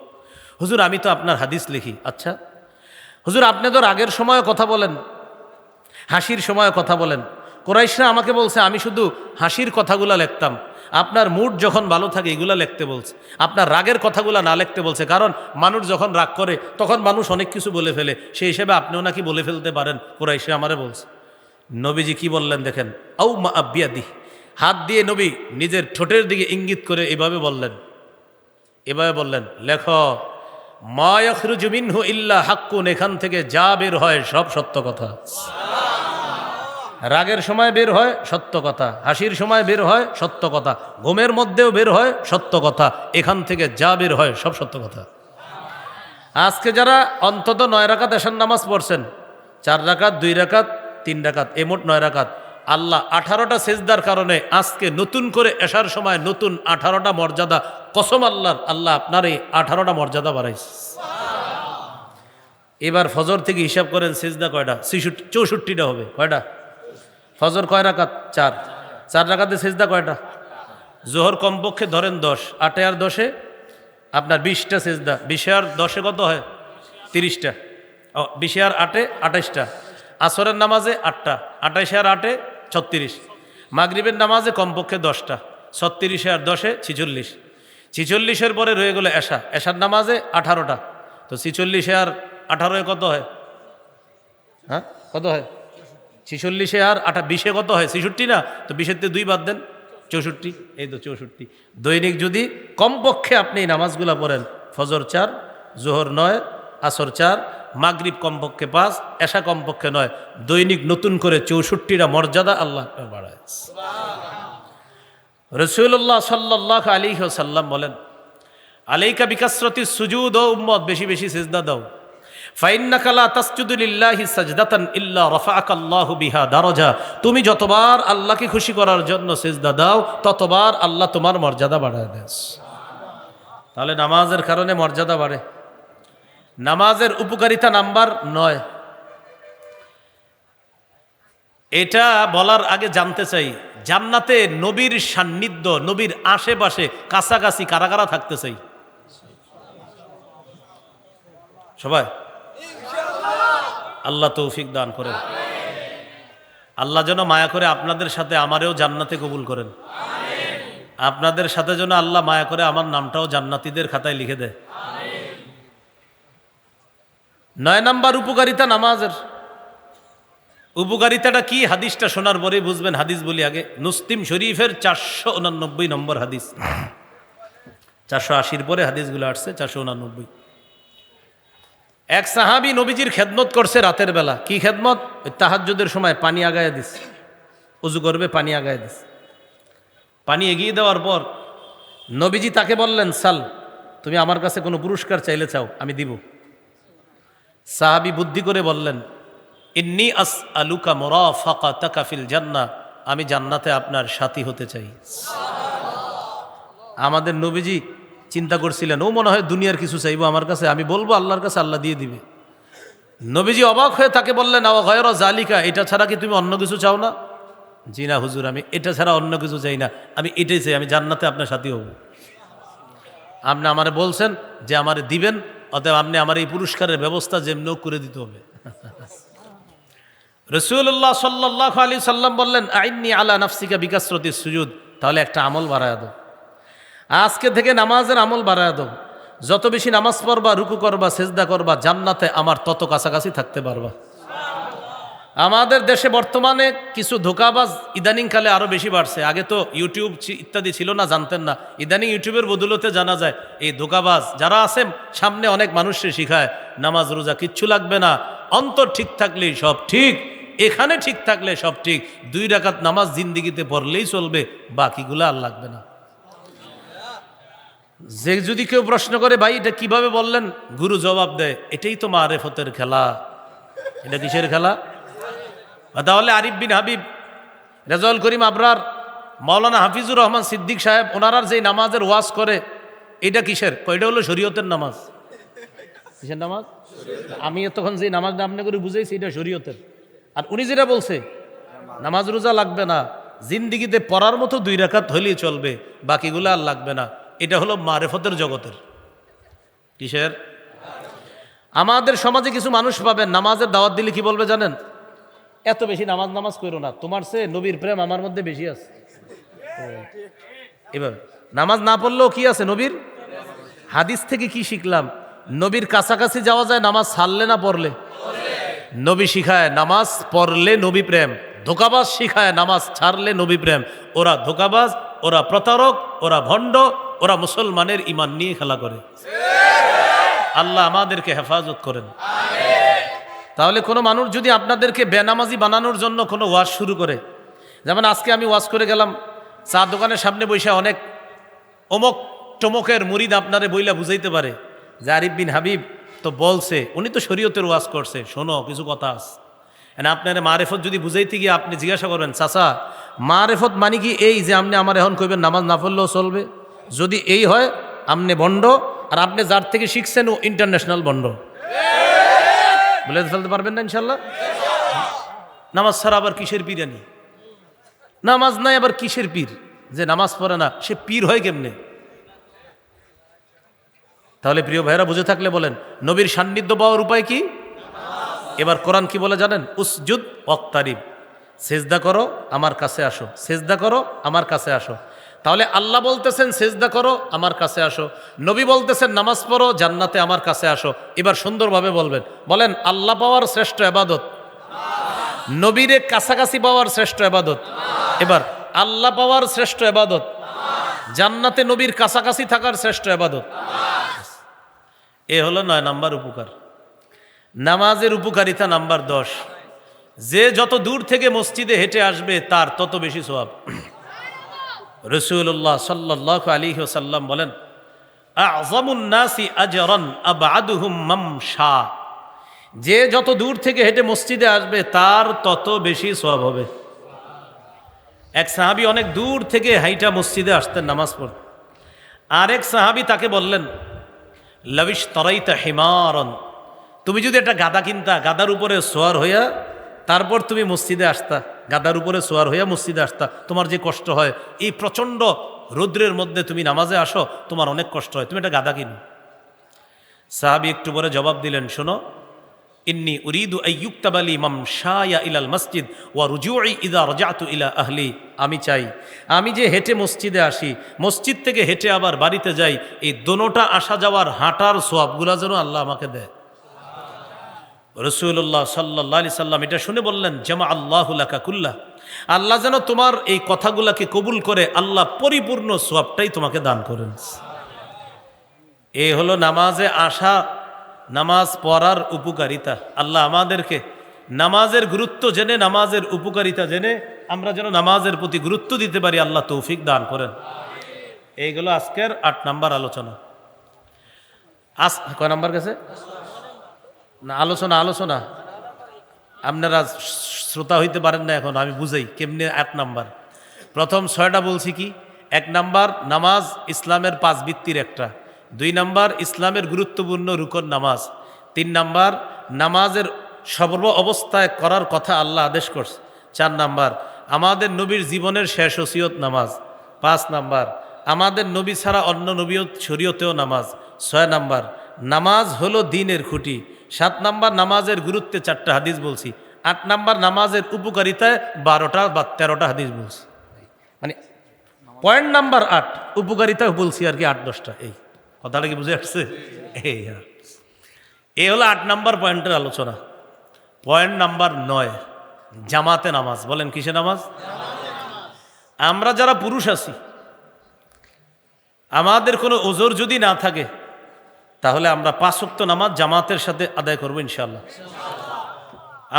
হুজুর আমি তো আপনার হাদিস লিখি। আচ্ছা হুজুর আপনি তো রাগের সময় কথা বলেন, হাসির সময় কথা বলেন। কুরাইশরা আমাকে বলছে আমি শুধু হাসির কথাগুলো লিখতাম, আপনার মুড যখন ভালো থাকে এগুলা লিখতে বলছে, আপনার রাগের কথাগুলো না লিখতে বলছে। কারণ মানুষ যখন রাগ করে তখন মানুষ অনেক কিছু বলে ফেলে, সেই হিসেবে আপনিও নাকি বলে ফেলতে পারেন, কুরাইশরা আমারে বলছে। নবীজি কি বললেন দেখেন, আউ মা আবিয়াদি, হাত দিয়ে নবী নিজের ঠোঁটের দিকে ইঙ্গিত করে এভাবে বললেন, লেখ মা ইয়াখরুজু মিনহু ইল্লা হাক্কুন, এখান থেকে যা বের হয় সব সত্য কথা। রাগের সময় বের হয় সত্য কথা, হাসির সময় বের হয় সত্য কথা, ঘুমের মধ্যেও বের হয় সত্য কথা, এখান থেকে যা বের হয় সব সত্য কথা। আজকে যারা অন্তত 9 রাকাত এশার নামাজ পড়ছেন, 4 রাকাত 2 রাকাত 3 রাকাত, মোট 9 রাকাত, আল্লাহ 18টা সেজদার কারণে আজকে নতুন করে এশার সময় নতুন 18টা মর্যাদা, কসম আল্লাহর, আল্লাহ আপনার এই 18টা মর্যাদা বাড়াইছে। এবার ফজর থেকে হিসাব করেন সেজদা কয়টা? 64টা হবে। কয়টা? ফজর কয় রাকাত? 4 রাকাতে সেজদা কয়টা? জোহর কমপক্ষে ধরেন 10, 8 আর 10 আপনার 20টা সেজদা। 20 আর 10 কত হয়? 30টা। 20 আর 8 28টা। আসরের নামাজে 8টা, 28 আর 8 36। মাগরিবের নামাজে কমপক্ষে 10টা, 36 আর 10 46। 46-এর পরে রয়ে গেল এশা, এশার নামাজে 18টা। তো 46 আর 18 কত হয়? হ্যাঁ কত হয়? 46 আর 20 কত হয়? 66 না? তো 20-তে 2 বাদ দেন, 64। এই তো 64। দৈনিক যদি কমপক্ষে আপনি এই নামাজগুলা পড়েন, ফজর 4, জোহর 9, আসর 4, মাগরিব কমপক্ষে 5, এশা কমপক্ষে 9, দৈনিক নতুন করে 64টা মর্যাদা আল্লাহ বাড়ায়। রাসূলুল্লাহ সাল্লাল্লাহু আলাইহি ওয়াসাল্লাম বলেন, আলাইকা বিকাসরাতি সুজুদ, ও উম্মত বেশি বেশি সিজদা দাও। ফাইন্নাকা লা তাসজুদু লিল্লাহি সাজদাতান ইল্লা রাফাআকা আল্লাহু বিহা দারাজা। তুমি যতবার আল্লাহকে খুশি করার জন্য সিজদা দাও, ততবার আল্লাহ তোমার মর্যাদা বাড়ায় দেন। তাহলে নামাজের কারণে মর্যাদা বাড়ে। নামাজের উপকারিতা নাম্বার 9। এটা বলার আগে জানতে চাই, জান্নাতে নবীর সান্নিধ্য, নবীর আশেপাশে কাছাকাছি কারা কারা থাকতে চাই? সবাই? আল্লাহ তৌফিক দান করেন। আল্লাহ যেন মায়া করে আপনাদের সাথে আমারেও জান্নাতে কবুল করেন। আপনাদের সাথে যেন আল্লাহ মায়া করে আমার নামটাও জান্নাতীদের খাতায় লিখে দেয়। 9 নাম্বার উপকারিতা নামাজের। উপকারিতাটা কি? হাদিসটা শোনার পরে বুঝবেন। হাদিস বলি আগে। মুসলিম শরীফের 489 নম্বর হাদিস। 480-র পরে হাদিসগুলো আসছে, 489। এক সাহাবী নবীজির খেদমত করছে রাতের বেলা। কি খেদমত? তাহাজ্জুদের সময় পানি আগায় দিস, উজু করবে, পানি আগায় দিস। পানি এগিয়ে দেওয়ার পর নবীজি তাকে বললেন, সাল, তুমি আমার কাছে কোনো পুরস্কার চাইলে চাও, আমি দিব। সাহাবী বুদ্ধি করে বললেন, ইন্নী আসআলুকা মুরাফাকাতাকা ফিল জান্নাহ, আমি জান্নাতে আপনার সাথী হতে চাই। আমাদের নবীজি চিন্তা করছিলেন, ও মনে হয় দুনিয়ার কিছু চাইবো আমার কাছে, আমি বলবো আল্লাহর কাছে, আল্লাহ দিয়ে দিবে। নবীজি অবাক হয়ে তাকে বললেন, আও গায়রা জালিকা, এটা ছাড়া কি তুমি অন্য কিছু চাও না? জি না হুজুর, আমি এটা ছাড়া অন্য কিছু চাই না, আমি এটাই চাই, আমি জান্নাতে আপনার সাথী হব। আপনি আমারে বলছেন যে আমারে দিবেন, অতএব আপনি আমার এই পুরস্কারের ব্যবস্থা যেমন করে দিতে হবে। রাসূলুল্লাহ সাল্লাল্লাহু আলাইহি সাল্লাম বললেন, আইন্নি আলা নাফসিকা বিকাসরাতি সুজুদ, তাহলে একটা আমল বাড়ায় দাও। আজকে থেকে নামাজের আমল বাড়ায় দাও। যত বেশি নামাজ পড়বা, রুকু করবা, সেজদা করবা, জান্নাতে আমার তত কাছাকাছি থাকতে পারবা। আমাদের দেশে বর্তমানে কিছু ধোঁকাবাজ ইদানিং কালে আরো বেশি বাড়ছে। আগে তো ইউটিউব ইত্যাদি ছিল না, জানতেন না। ইদানিং ইউটিউবের বদৌলতে জানা যায় এই ধোঁকাবাজ যারা আছে, সামনে অনেক মানুষকে শিখায় নামাজ রোজা কিচ্ছু লাগবে না, অন্তর ঠিক থাকলেই সব ঠিক, এখানে ঠিক থাকলে সব ঠিক, 2 রাকাত নামাজ জিন্দিগিতে পড়লেই চলবে, বাকিগুলো আর লাগবে না। যে যদি কেউ প্রশ্ন করে, ভাই এটা কিভাবে বললেন, গুরু জবাব দেয়, এটাই তো মারেফতের খেলা। এটা কিসের খেলা? তাহলে আরিফ বিন হাবিব, রেজাউল করিম আবরার, মাওলানা হাফিজুর রহমান সিদ্দিক সাহেব, ওনারার যে নামাজের ওয়াজ করে, এটা কিসের? এটা হলো শরীয়তের নামাজ। কিসের নামাজ? আমি তখন যে নামাজটা আপনি করে বুঝাইছি, এটা শরীয়তের। আর উনি যেটা বলছে নামাজ রোজা লাগবে না, জিন্দিগিতে পড়ার মতো 2 রাকাত হলেই চলবে, বাকিগুলো আর লাগবে না, এটা হলো মারেফতের জগতের। কিসের? আমাদের সমাজে কিছু মানুষ পাবেন, নামাজের দাওয়াত দিলে কি বলবে জানেন? এত বেশি নামাজ করো না, তোমার চেয়ে নবীর প্রেম আমার মধ্যে বেশি আছে। এভাবে নামাজ না পড়লেও কি আছে? নবীর। হাদিস থেকে কি শিখলাম? নবীর কাছাকাছি যাওয়া যায় নামাজ ছাড়লে না পড়লে। নবী শিখায় নামাজ পড়লে নবী প্রেম, ধোঁকাবাজ শিখায় নামাজ ছাড়লে নবী প্রেম। ওরা ধোঁকাবাজ, ওরা প্রতারক, ওরা ভণ্ড, ওরা মুসলমানের ইমান নিয়ে খেলা করে। আল্লাহ আমাদেরকে হেফাজত করেন। তাহলে কোনো মানুষ যদি আপনাদেরকে বেনামাজি বানানোর জন্য কোনো ওয়াজ শুরু করে, যেমন আজকে আমি ওয়াজ করে গেলাম, চা দোকানের সামনে বসে অনেক অমুক টমকের মুরিদ আপনারে বইলা বুঝাইতে পারে যে আরিফ বিন হাবিব তো বলছে, উনি তো শরীয়তের ওয়াজ করছে, শোনো কিছু কথা আছে। আপনার মারেফত যদি বুঝাইতে গিয়ে আপনি জিজ্ঞাসা করবেন, চাচা মারেফত মানে কি এই যে আপনি আমার এখন কইবেন নামাজ না পড়লেও চলবে? যদি এই হয় আপনি বন্ড, আর আপনি যার থেকে শিখছেন ও ইন্টারন্যাশনাল বন্ড। বলে ফেলতে পারবেন না ইনশাল্লাহ? নামাজ ছাড়া আবার কিসের পীরানি? নামাজ নাই আবার কিসের পীর? যে নামাজ পড়ে না সে পীর হয় কেমনে? তাহলে প্রিয় ভাইরা বুঝে থাকলে বলেন, নবীর সান্নিধ্য পাওয়ার উপায় কি? এবার কোরআন কি বলে জানেন? উসজুদ ওয়াক্তারিব, সেজদা করো আমার কাছে আসো, সেজদা করো আমার কাছে আসো। তাহলে আল্লাহ বলতেছেন সেজদা করো আমার কাছে আসো, নবী বলতেছেন নামাজ পড়ো জান্নাতে আমার কাছে আসো। এবার সুন্দরভাবে বলবেন, বলেন আল্লাহ পাওয়ার শ্রেষ্ঠ ইবাদত, নবীরে কাছাকাছি পাওয়ার শ্রেষ্ঠ ইবাদত। এবার আল্লাহ পাওয়ার শ্রেষ্ঠ ইবাদত, জান্নাতে নবীর কাছাকাছি থাকার শ্রেষ্ঠ ইবাদত। এ হলো 9 নাম্বার উপকার। নামাজের উপকারিতা নাম্বার 10, যে যত দূর থেকে মসজিদে হেঁটে আসবে তার তত বেশি সওয়াব। রাসূলুল্লাহ সাল্লাল্লাহু আলাইহি ওয়াসাল্লাম বলেন, আ'যামুন নাসি আজরান আবআদুহুম মামশা, যে যত দূর থেকে হেঁটে মসজিদে আসবে তার তত বেশি সওয়াব হবে। এক সাহাবী অনেক দূর থেকে হাইটা মসজিদে আসতেন নামাজ পড়তে। আরেক সাহাবী তাকে বললেন, লাবিশ তরাইতা হিমারন, তুমি যদি একটা গাদা কিনতা, গাদার উপরে সোয়ার হইয়া তারপর তুমি মসজিদে আসতা, গাদার উপরে সোয়ার হইয়া মসজিদে আসতা, তোমার যে কষ্ট হয়, এই প্রচণ্ড রৌদ্রের মধ্যে তুমি নামাজে আসো, তোমার অনেক কষ্ট হয়, তুমি একটা গাদা কিনো। সাহাবী একটু পরে জবাব দিলেন, শোনো, ইন্নী উরিদু আইয়ুক্তাবালি মামশায়া ইলাল মসজিদ ওয়া রুজুই ইযা রাজাতু ইলা আহলি, আমি চাই আমি যে হেঁটে মসজিদে আসি, মসজিদ থেকে হেঁটে আবার বাড়িতে যাই, এই দোনোটা আসা যাওয়ার হাঁটার সোয়াবগুলা যেন আল্লাহ আমাকে দেয়। রাসূলুল্লাহ সাল্লাল্লাহু আলাইহি সাল্লাম এটা শুনে বললেন, জামা আল্লাহু লাকা কুল্লাহ, আল্লাহ যেন তোমার এই কথাগুলাকে কবুল করে আল্লাহ পরিপূর্ণ সোয়াবটাই তোমাকে দান করেন। এই হলো নামাজে আসা, নামাজ পড়ার উপকারিতা। আল্লাহ আমাদেরকে নামাজের গুরুত্ব জেনে, নামাজের উপকারিতা জেনে আমরা যেন নামাজের প্রতি গুরুত্ব দিতে পারি, আল্লাহ তৌফিক দান করেন। এইগুলো আজকের 8 নাম্বার আলোচনা। কয় নাম্বার গেছে না? আলোচনা আপনারা শ্রোতা হইতে পারেন না এখন, আমি বুঝাই কেমনে 8 নাম্বার। প্রথম 6টা বলছি কি? 1 নাম্বার নামাজ ইসলামের 5 ভিত্তির একটা, 2 নাম্বার ইসলামের গুরুত্বপূর্ণ রুকন নামাজ, 3 নাম্বার নামাজের সর্ব অবস্থায় করার কথা আল্লাহ আদেশ করছে, 4 নাম্বার আমাদের নবীর জীবনের শেষ ওসিয়ত নামাজ, 5 নাম্বার আমাদের নবী ছাড়া অন্য নবী শরীয়তেও নামাজ, 6 নাম্বার নামাজ হলো দ্বীনের খুঁটি, 7 নাম্বার নামাজের গুরুত্বে 4টা হাদিস বলছি, 8 নাম্বার নামাজের উপকারিতায় 12টা বা 13টা হাদিস বলছি। মানে পয়েন্ট নাম্বার 8 উপকারিতা বলছি আর কি 8-10টা। এই কথাটা কি বুঝে আসছে? এই হলো 8 নাম্বার পয়েন্টের আলোচনা। পয়েন্ট নাম্বার 9, জামাতে নামাজ। বলেন কিসে নামাজ? আমরা যারা পুরুষ আছি, আমাদের কোনো ওজর যদি না থাকে তাহলে আমরা 5 ওয়াক্ত নামাজ জামাতের সাথে আদায় করবো ইনশাআল্লাহ।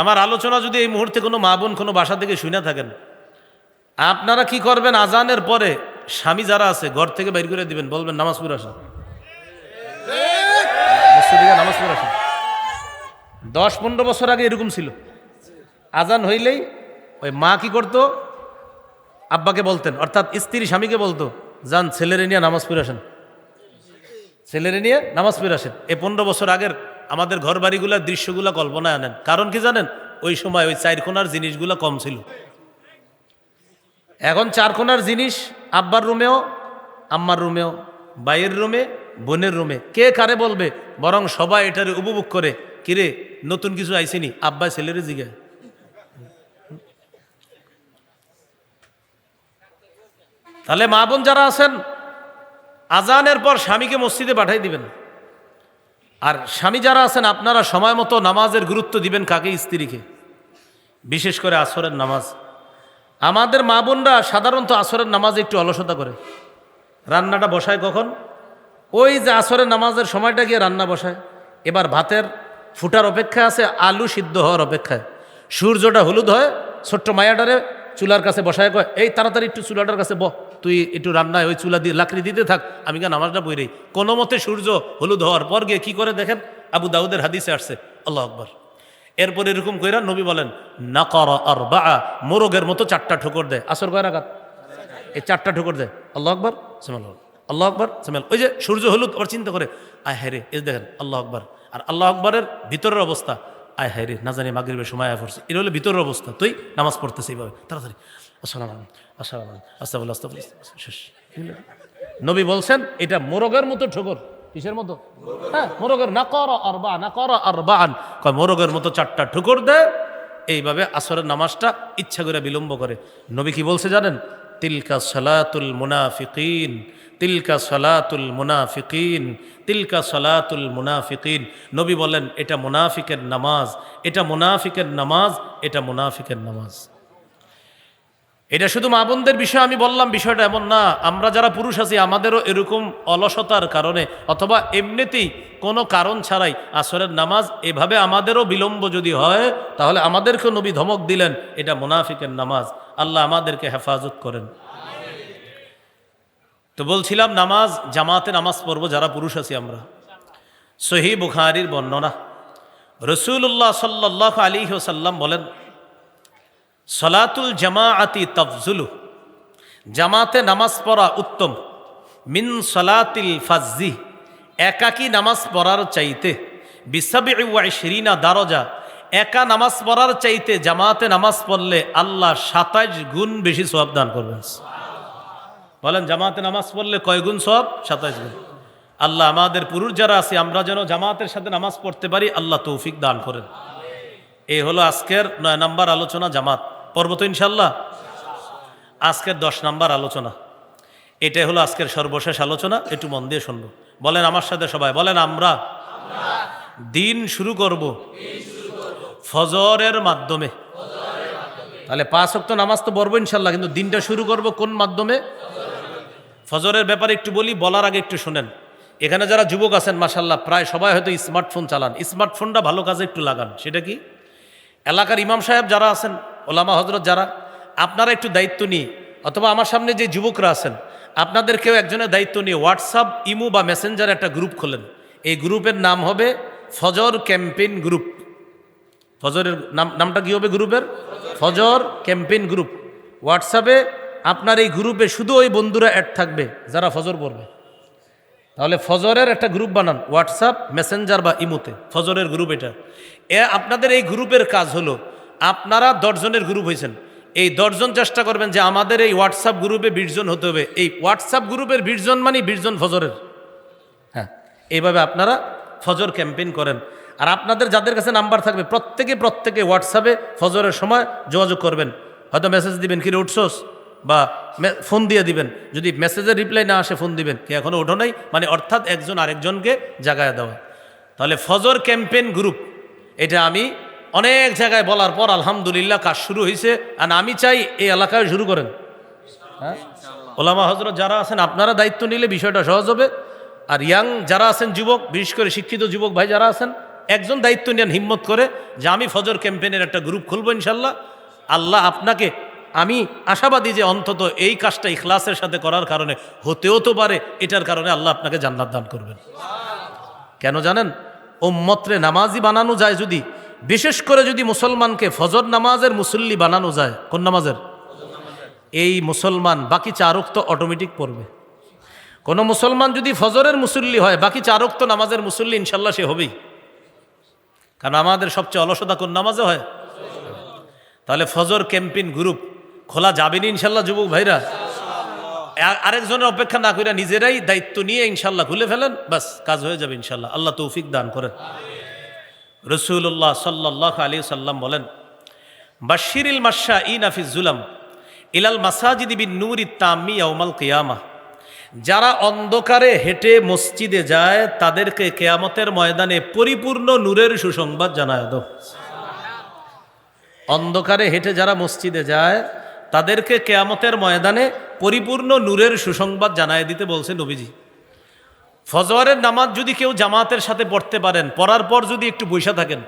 আমার আলোচনা যদি এই মুহূর্তে কোনো মা বোন কোনো বাসা থেকে শুনে থাকেন, আপনারা কি করবেন? আজানের পরে স্বামী যারা আছে ঘর থেকে বের করে দিবেন, বলবেন নামাজ পড়ে আসেন, নামাজ পড়ে আসেন। 10-15 বছর আগে এরকম ছিল, আজান হইলেই ওই মা কি করতো, আব্বাকে বলতেন, অর্থাৎ স্ত্রী স্বামীকে বলতো, যান ছেলেরে নিয়ে নামাজ পড়ে আসেন, ছেলেরে নিয়ে নামাজ পড়ে আসেন। এই 15 বছর আগের আমাদের ঘর বাড়িগুলার দৃশ্যগুলা কল্পনায় আনেন। কারণ কি জানেন? ওই সময় ওই 4 কোণার জিনিসগুলো কম ছিল। এখন 4 কোণার জিনিস আব্বার রুমেও, আম্মার রুমেও, ভাইয়ের রুমে, বোনের রুমে। কে কারে বলবে? বরং সবাই এটারে উপভোগ করে, কিরে নতুন কিছু আইসিনি, আব্বা ছেলেরে জিগায়। তাহলে মা বোন যারা আছেন, আজানের পর স্বামীকে মসজিদে পাঠাই দিবেন। আর স্বামী যারা আছেন, আপনারা সময় মতো নামাজের গুরুত্ব দিবেন কাকে? স্ত্রীকে। বিশেষ করে আসরের নামাজ। আমাদের মা বোনরা সাধারণত আসরের নামাজে একটু অলসতা করে। রান্নাটা বসায় কখন? ওই যে আসরের নামাজের সময়টা গিয়ে রান্না বসায়। এবার ভাতের ফুটার অপেক্ষা আছে, আলু সিদ্ধ হওয়ার অপেক্ষায়। সূর্যটা হলুদ হয়, ছোট্ট মায়াডারে চুলার কাছে বসায় কয়, এই তাড়াতাড়ি একটু চুলাটার কাছে তুই একটু রান্নায় ওই চুলা দিয়ে লাকড়ি দিতে থাক, আমি কেন নামাজটা পড়ি। কোনো মতে সূর্য হলুদ হওয়ার পর গিয়ে কি করে দেখেন? আবু দাউদের হাদিসে আসছে, আল্লাহু আকবার, এরপর এরকম কইরা নবী বলেন নাকারা আরবা, মোরগের মতো 4টা ঠোকর দেয়। আসর কয় রাকাত? এই 4টা ঠোকর দেয়। আল্লাহু আকবার, সুবহানাল্লাহ, আল্লাহু আকবার, সুবহানাল্লাহ। ওই যে সূর্য হলুদ, আবার চিন্তা করে আয় হায় রে, এই দেখেন আল্লাহু আকবার। আর আল্লাহু আকবারের ভিতরের অবস্থা, আয় হায় রে, না জানি মাগরিবের সময় আয় পড়ছে। এটা হলো ভিতরের অবস্থা। তুই নামাজ পড়তেছে এইভাবে তাড়াতাড়ি, আসসালামু আলাইকুম, আসসালামু আলাইকুম, আস্তাগফিরুল্লাহ, আস্তাগফিরুল্লাহ, শেষ। নবী বলছেন এটা মোরগের মতো ঠোকর। কিসের মতো? হ্যাঁ, মোরগের। নাকারা আরবা, নাকারা আরবাআন, কয় মোরগের মতো 4টা ঠোকর দেয়। এইভাবে আসরের নামাজটা ইচ্ছা করে বিলম্ব করে। নবী কি বলছে জানেন? তিলকা সালাতুল মুনাফিকিন, তিলকা সালাতুল মুনাফিকিন, তিলকা সালাতুল মুনাফিকিন। নবী বলেন এটা মুনাফিকের নামাজ, এটা মুনাফিকের নামাজ, এটা মুনাফিকের নামাজ। এটা শুধু মা বোনদের বিষয় আমি বললাম, বিষয়টা এমন না। আমরা যারা পুরুষ আছি আমাদেরও এরকম অলসতার কারণে অথবা এমনিতেই কোনো কারণ ছাড়াই আসরের নামাজ এভাবে আমাদেরও বিলম্ব যদি হয়, তাহলে আমাদেরকেও নবী ধমক দিলেন এটা মুনাফিকের নামাজ। আল্লাহ আমাদেরকে হেফাজত করেন। তো বলছিলাম নামাজ, জামাতে নামাজ পড়বো যারা পুরুষ আছি আমরা। সহিহ বুখারীর বর্ণনা, রাসূলুল্লাহ সাল্লাল্লাহু আলাইহি ওয়াসাল্লাম বলেন সলাতুল জামাআতি তাফজুলু, জামাতে নামাজ পড়া উত্তম, মিন সলাতিল ফাজ্জি, একাকী নামাজ পড়ার চাইতে, বিসাবঈ দারজা, একা নামাজ পড়ার চাইতে জামাতে নামাজ পড়লে আল্লাহ 27 গুণ বেশি সওয়াব দান করবেন। বলেন জামাতে নামাজ পড়লে কয় গুণ সওয়াব? 27 গুণ। আল্লাহ আমাদের পুরুষ যারা আছি আমরা যেন জামাতের সাথে নামাজ পড়তে পারি, আল্লাহ তৌফিক দান করেন। এই হলো আজকের 9 নম্বর আলোচনা, জামাত পর্ব তো ইনশাল্লাহ। আজকের 10 নম্বর আলোচনা, এটাই হলো আজকের সর্বশেষ আলোচনা। একটু মন দিয়ে শুনবো। বলেন আমার সাথে সবাই, বলেন আমরা দিন শুরু করব ফজরের মাধ্যমে। তাহলে 5 ওয়াক্ত নামাজ তো পড়বো ইনশাল্লাহ, কিন্তু দিনটা শুরু করব কোন মাধ্যমে? ফজরের ব্যাপারে একটু বলি, বলার আগে একটু শুনেন। এখানে যারা যুবক আছেন মাশাল্লাহ প্রায় সবাই হয়তো স্মার্টফোন চালান। স্মার্টফোনটা ভালো কাজে একটু লাগান। সেটা কি? এলাকার ইমাম সাহেব যারা আছেন, ওলামা হজরত যারা, আপনারা একটু দায়িত্ব নিয়ে, অথবা আমার সামনে যে যুবকরা আছেন আপনাদেরকেও একজনের দায়িত্ব নিয়ে হোয়াটসঅ্যাপ, ইমো বা মেসেঞ্জার একটা গ্রুপ খোলেন। এই গ্রুপের নাম হবে ফজর ক্যাম্পেইন গ্রুপ। ফজরের নামটা কি হবে গ্রুপের? ফজর ক্যাম্পেইন গ্রুপ। হোয়াটসঅ্যাপে আপনার এই গ্রুপে শুধু ওই বন্ধুরা অ্যাড থাকবে যারা ফজর পড়বে। তাহলে ফজরের একটা গ্রুপ বানান হোয়াটসঅ্যাপ, মেসেঞ্জার বা ইমোতে, ফজরের গ্রুপ এটা। আপনাদের এই গ্রুপের কাজ হলো, আপনারা 10 জনের গ্রুপ হয়েছেন, এই 10 জন চেষ্টা করবেন যে আমাদের এই হোয়াটসঅ্যাপ গ্রুপে 20 জন হতে হবে। এই হোয়াটসঅ্যাপ গ্রুপের 20 জন মানে 20 জন ফজরের। হ্যাঁ, এইভাবে আপনারা ফজর ক্যাম্পেইন করেন। আর আপনাদের যাদের কাছে নাম্বার থাকবে প্রত্যেকে হোয়াটসঅ্যাপে ফজরের সময় যোগাযোগ করবেন। হয়তো মেসেজ দিবেন কি রে উঠছোস, বা ফোন দিয়ে দিবেন। যদি মেসেজের রিপ্লাই না আসে ফোন দিবেন কি এখনো ওঠো নাই, মানে অর্থাৎ একজন আরেকজনকে জাগায় দেওয়া। তাহলে ফজর ক্যাম্পেইন গ্রুপ এটা আমি অনেক জায়গায় বলার পর আলহামদুলিল্লাহ কাজ শুরু হয়েছে। আর আমি চাই এই এলাকায় শুরু করেন। হ্যাঁ, ওলামা হজরত যারা আছেন আপনারা দায়িত্ব নিলে বিষয়টা সহজ হবে। আর ইয়াং যারা আছেন যুবক, বিশেষ করে শিক্ষিত যুবক ভাই যারা আছেন, একজন দায়িত্ব নেন হিম্মত করে যে আমি ফজর ক্যাম্পেইনের একটা গ্রুপ খুলবো ইনশাল্লাহ। আল্লাহ আপনাকে, আমি আশাবাদী যে অন্তত এই কাজটা ইখলাসের সাথে করার কারণে হতেও তো পারে, এটার কারণে আল্লাহ আপনাকে জান্নাত দান করবেন। কেন জানেন? উম্মতরে নামাজি বানানো যায় যদি, বিশেষ করে যদি মুসলমানকে ফজর নামাজের মুসল্লি বানানো যায়। কোন নামাজের? এই মুসলমান বাকি 4 ওয়াক্ত অটোমেটিক পড়বে। কোনো মুসলমান যদি ফজরের মুসল্লি হয়, বাকি 4 ওয়াক্ত নামাজের মুসল্লি ইনশাল্লাহ সে হবেই। কারণ আমাদের সবচেয়ে অলসতা কোন নামাজে হয়? তাহলে ফজর ক্যাম্পেইন গ্রুপ খোলা যাবে না ইনশাল্লাহ যুবক ভাইরা। আরেকজনের অপেক্ষা না করে নিজেরাই দায়িত্ব নিয়ে ইনশাল্লাহ খুলে ফেলেন, বাস কাজ হয়ে যাবে ইনশাল্লাহ। আল্লাহ তৌফিক দান করেন। রাসূলুল্লাহ সাল্লাল্লাহু আলাইহি সাল্লাম বলেন বাশশিরিল মাশশাঈনা ফিজ জুলাম ইলাল মাসাজিদি বিন নূরিত তাম্মি ইয়াউমাল কিয়ামাহ, যারা অন্ধকারে হেঁটে মসজিদে যায় তাদেরকে কিয়ামতের ময়দানে পরিপূর্ণ নূরের সুসংবাদ জানায় দাও। অন্ধকারে হেঁটে যারা মসজিদে যায় তাদেরকে কিয়ামতের ময়দানে পরিপূর্ণ নূরের সুসংবাদ জানায় দিতে বলছে নবীজি। ফজরের নামাজ যদি কেউ জামাতের সাথে পড়তে পারেন, পড়ার পর যদি একটু বৈশা থাকেন,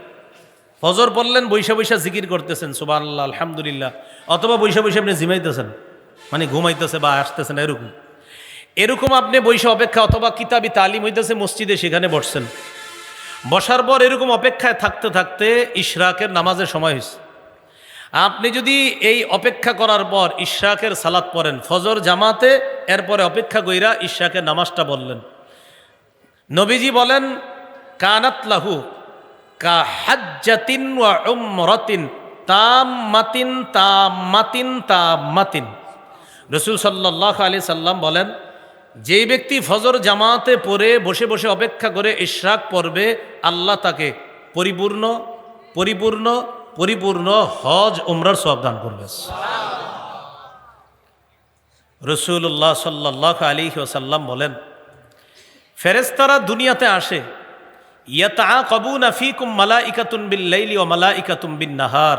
ফজর পড়লেন বৈশা জিকির করতেছেন সুবহানাল্লাহ আলহামদুলিল্লাহ, অথবা বৈশা আপনি জিমাইতেছেন, মানে ঘুমাইতেছে বা আসতেছেন, এরকম আপনি বৈশা অপেক্ষা, অথবা কিতাবি তালিম হইতেছে মসজিদে, সেখানে বসছেন। বসার পর এরকম অপেক্ষায় থাকতে থাকতে ইশরাকের নামাজের সময় হয়েছে। আপনি যদি এই অপেক্ষা করার পর ইশরাকের সালাত পড়েন ফজর জামাতে, এরপরে অপেক্ষা কইরা ইশরাকের নামাজটা বললেন, নবীজি বলেন কানাত লাহু কা হাজ্জাতিন ওয়া উমরাতিন তাম্মাতিন তাম্মাতিন তাম্মাতিন। রাসূল সাল্লাল্লাহু আলাইহি সাল্লাম বলেন, যেই ব্যক্তি ফজর জামাতে পড়ে বসে বসে অপেক্ষা করে ইশরাক পড়বে, আল্লাহ তাকে পরিপূর্ণ পরিপূর্ণ পরিপূর্ণ হজ উমরার সওয়াব দান করবে। রাসূলুল্লাহ সাল্লাল্লাহু আলাইহি ওয়াসাল্লাম বলেন, ফেরেশতারা দুনিয়াতে আসে, ইয়াতাআকাবুনা ফীকুম মালাইকাতুন বিল লাইলি ওয়া মালাইকাতুম বিন নাহার।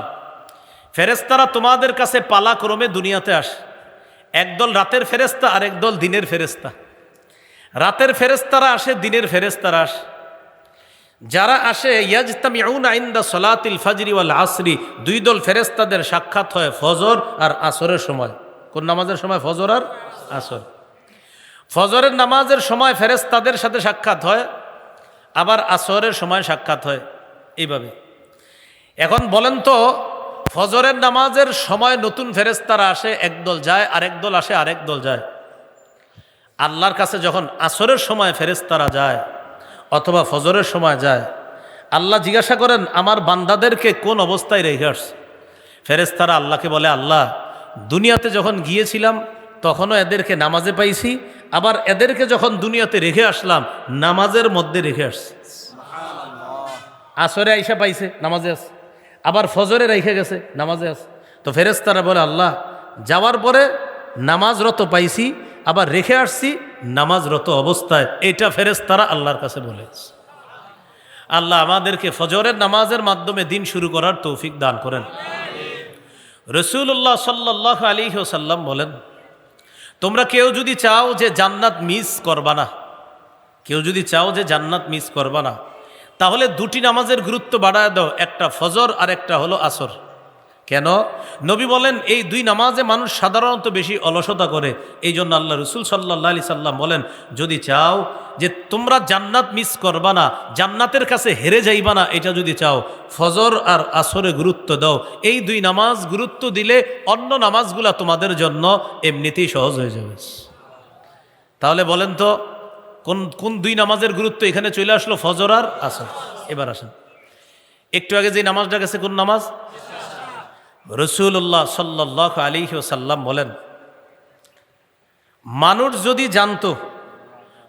ফেরেশতারা তোমাদের কাছে পালাক্রমে দুনিয়াতে আসে, একদল রাতের ফেরেশতা আর একদল দিনের ফেরেশতা। রাতের ফেরেশতারা আসে, দিনের ফেরেশতারা আসে। যারা আসে ইয়াজতামিউনা ইনদা সলাতিল ফাজরি ওয়াল আসরি, দুই দল ফেরেশতাদের সাক্ষাৎ হয় ফজর আর আসরের সময়। কোন নামাজের সময়? ফজর আর আসর। ফজরের নামাজের সময় ফেরেশতাদের সাথে সাক্ষাৎ হয়, আবার আসরের সময় সাক্ষাৎ হয়, এইভাবে। এখন বলেন তো, ফজরের নামাজের সময় নতুন ফেরেশতারা আসে, একদল যায়, আরেক দল আসে, আরেক দল যায়। আল্লাহর কাছে যখন আসরের সময় ফেরেশতারা যায় অথবা ফজরের সময় যায়, আল্লাহ জিজ্ঞাসা করেন আমার বান্দাদেরকে কোন অবস্থায় রেখে আসছে। ফেরেশতারা আল্লাহকে বলে, আল্লাহ দুনিয়াতে যখন গিয়েছিলাম তখনও এদেরকে নামাজে পাইছি, আবার এদেরকে যখন দুনিয়াতে রেখে আসলাম নামাজের মধ্যে রেখে আসছে। আসরে আইসা পাইছে, নামাজে আছে, আবার ফজরে রেখে গেছে, নামাজে আছে। তো ফেরেশতারা বলে, আল্লাহ যাওয়ার পরে নামাজরত পাইছি, আবার রেখে আসছি নামাজরত অবস্থায়। এটা ফেরেশতারা আল্লাহর কাছে বলে। আল্লাহ আমাদেরকে ফজরের নামাজের মাধ্যমে দিন শুরু করার তৌফিক দান করেন। রাসূলুল্লাহ সাল্লাল্লাহু আলাইহি ওয়াসাল্লাম বলেন, তোমরা কেউ যদি চাও যে জান্নাত মিস করবা না, কেউ যদি চাও যে জান্নাত মিস করবা না, তাহলে দুটি নামাজের গুরুত্ব বাড়ায় দাও, একটা ফজর আর একটা হলো আসর। কেন? নবী বলেন এই দুই নামাজে মানুষ সাধারণত বেশি অলসতা করে। এই জন্য আল্লাহ রসুল সাল্লাল্লাহু আলাইহি সাল্লাম বলেন, যদি চাও যে তোমরা জান্নাত মিস করবা না, জান্নাতের কাছে হেরে যাইবা না, এটা যদি চাও ফজর আর আসরে গুরুত্ব দাও। এই দুই নামাজ গুরুত্ব দিলে অন্য নামাজগুলা তোমাদের জন্য এমনিতেই সহজ হয়ে যাবে। তাহলে বলেন তো কোন কোন দুই নামাজের গুরুত্ব এখানে চলে আসলো? ফজর আর আসর। এবার আসেন, একটু আগে যে নামাজটা গেছে কোন নামাজ? রাসূলুল্লাহ সাল্লাল্লাহু আলাইহি ওয়াসাল্লাম বলেন, মানুষ যদি জানতো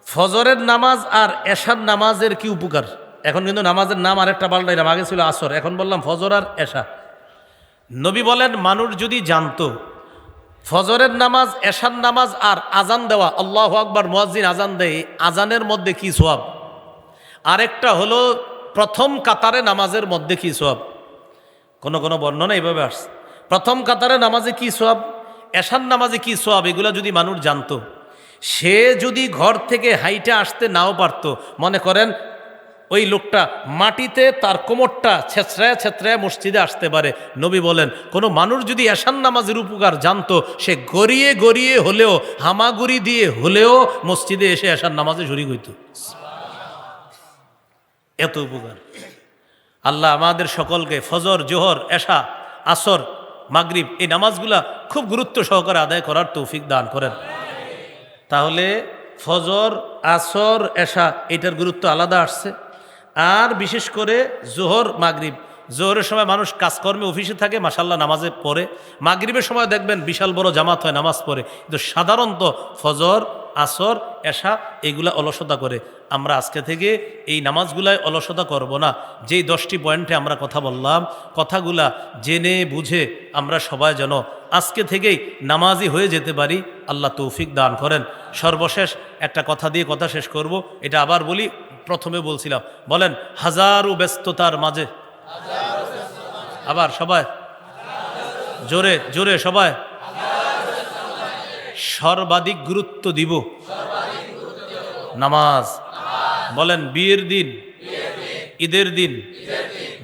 ফজরের নামাজ আর এশার নামাজের কি উপকার। এখন কিন্তু নামাজের নাম আরেকটা পাল্টাইলাম, আগে ছিল আসর, এখন বললাম ফজর আর এশা। নবী বলেন মানুষ যদি জানতো ফজরের নামাজ, এশার নামাজ আর আজান দেওয়া, আল্লাহু আকবার মুয়াজ্জিন আজান দেয়, আজানের মধ্যে কি সওয়াব, আরেকটা হলো প্রথম কাতারে নামাজের মধ্যে কি সওয়াব। কোন কোন বর্ণনা এইভাবে আসছে, প্রথম কাতারে নামাজে কি সওয়াব, এশার নামাজে কি সওয়াব, এগুলা যদি মানুষ জানতো, সে যদি ঘর থেকে হাইটা আসতে নাও পারতো, মনে করেন ওই লোকটা মাটিতে তার কোমরটা ছেঁচড়ায় ছেঁচড়ায় মসজিদে আসতে পারে। নবী বলেন কোনো মানুষ যদি এশার নামাজের উপকার জানতো, সে গড়িয়ে গড়িয়ে হলেও, হামাগুড়ি দিয়ে হলেও মসজিদে এসে এশার নামাজে শরীক হইত। এত উপকার। আল্লাহ আমাদের সকলকে ফজর, জোহর, এশা, আসর, মাগরিব এই নামাজগুলা খুব গুরুত্ব সহকারে আদায় করার তৌফিক দান করেন। তাহলে ফজর, আসর, এশা এটার গুরুত্ব আলাদা আসছে। আর বিশেষ করে জোহর, মাগরিব, জোহরের সময় মানুষ কাজকর্মে অফিসে থাকে, মাশাল্লাহ নামাজে পড়ে। মাগরিবের সময় দেখবেন বিশাল বড় জামাত হয়, নামাজ পড়ে। কিন্তু সাধারণত ফজর, আসর, এশা এগুলা অলসতা করে। আমরা আজকে থেকে এই নামাজগুলায় অলসতা করব না। যেই 10টি পয়েন্টে আমরা কথা বললাম, কথাগুলা জেনে বুঝে আমরা সবাই যেন আজকে থেকেই নামাজি হয়ে যেতে পারি, আল্লাহ তৌফিক দান করেন। সর্বশেষ একটা কথা দিয়ে কথা শেষ করব, এটা আবার বলি, প্রথমে বলছিলাম, বলেন হাজারো ব্যস্ততার মাঝে, আবার সবাই জোরে জোরে সবাই, সর্বাধিক গুরুত্ব দিব নামাজ। বলেন বিয়ের দিন, ঈদের দিন,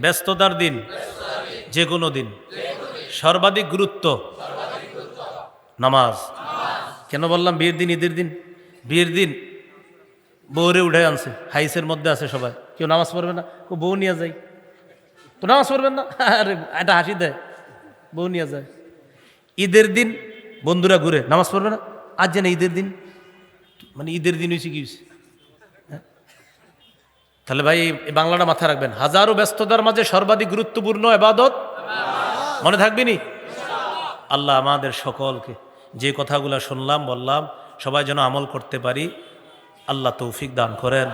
ব্যস্ততার দিন, যে কোনো দিন সর্বাধিক গুরুত্ব নামাজ। কেন বললাম বিয়ের দিন, ঈদের দিন? বিয়ের দিন বউরে উঠে আনছে, হাইসের মধ্যে আছে সবাই, কেউ নামাজ পড়বে না, কেউ বউ নিয়ে যায়, তো নামাজ পড়বেন না, আরে একটা হাসি দেয়, বউ নিয়ে যায়। ঈদের দিন বন্ধুরা ঘুরে, নামাজ পড়বে না, আজ যেন ঈদের দিন, মানে ঈদের দিন হয়েছে কি হয়েছে? তাহলে ভাই এই বাংলাটা মাথায় রাখবেন, হাজারো ব্যস্ততার মাঝে সর্বাধিক গুরুত্বপূর্ণ ইবাদত মনে থাকবে নি? আল্লাহ আমাদের সকলকে যে কথাগুলো শুনলাম বললাম সবাই যেন আমল করতে পারি, আল্লাহ তৌফিক দান করেন।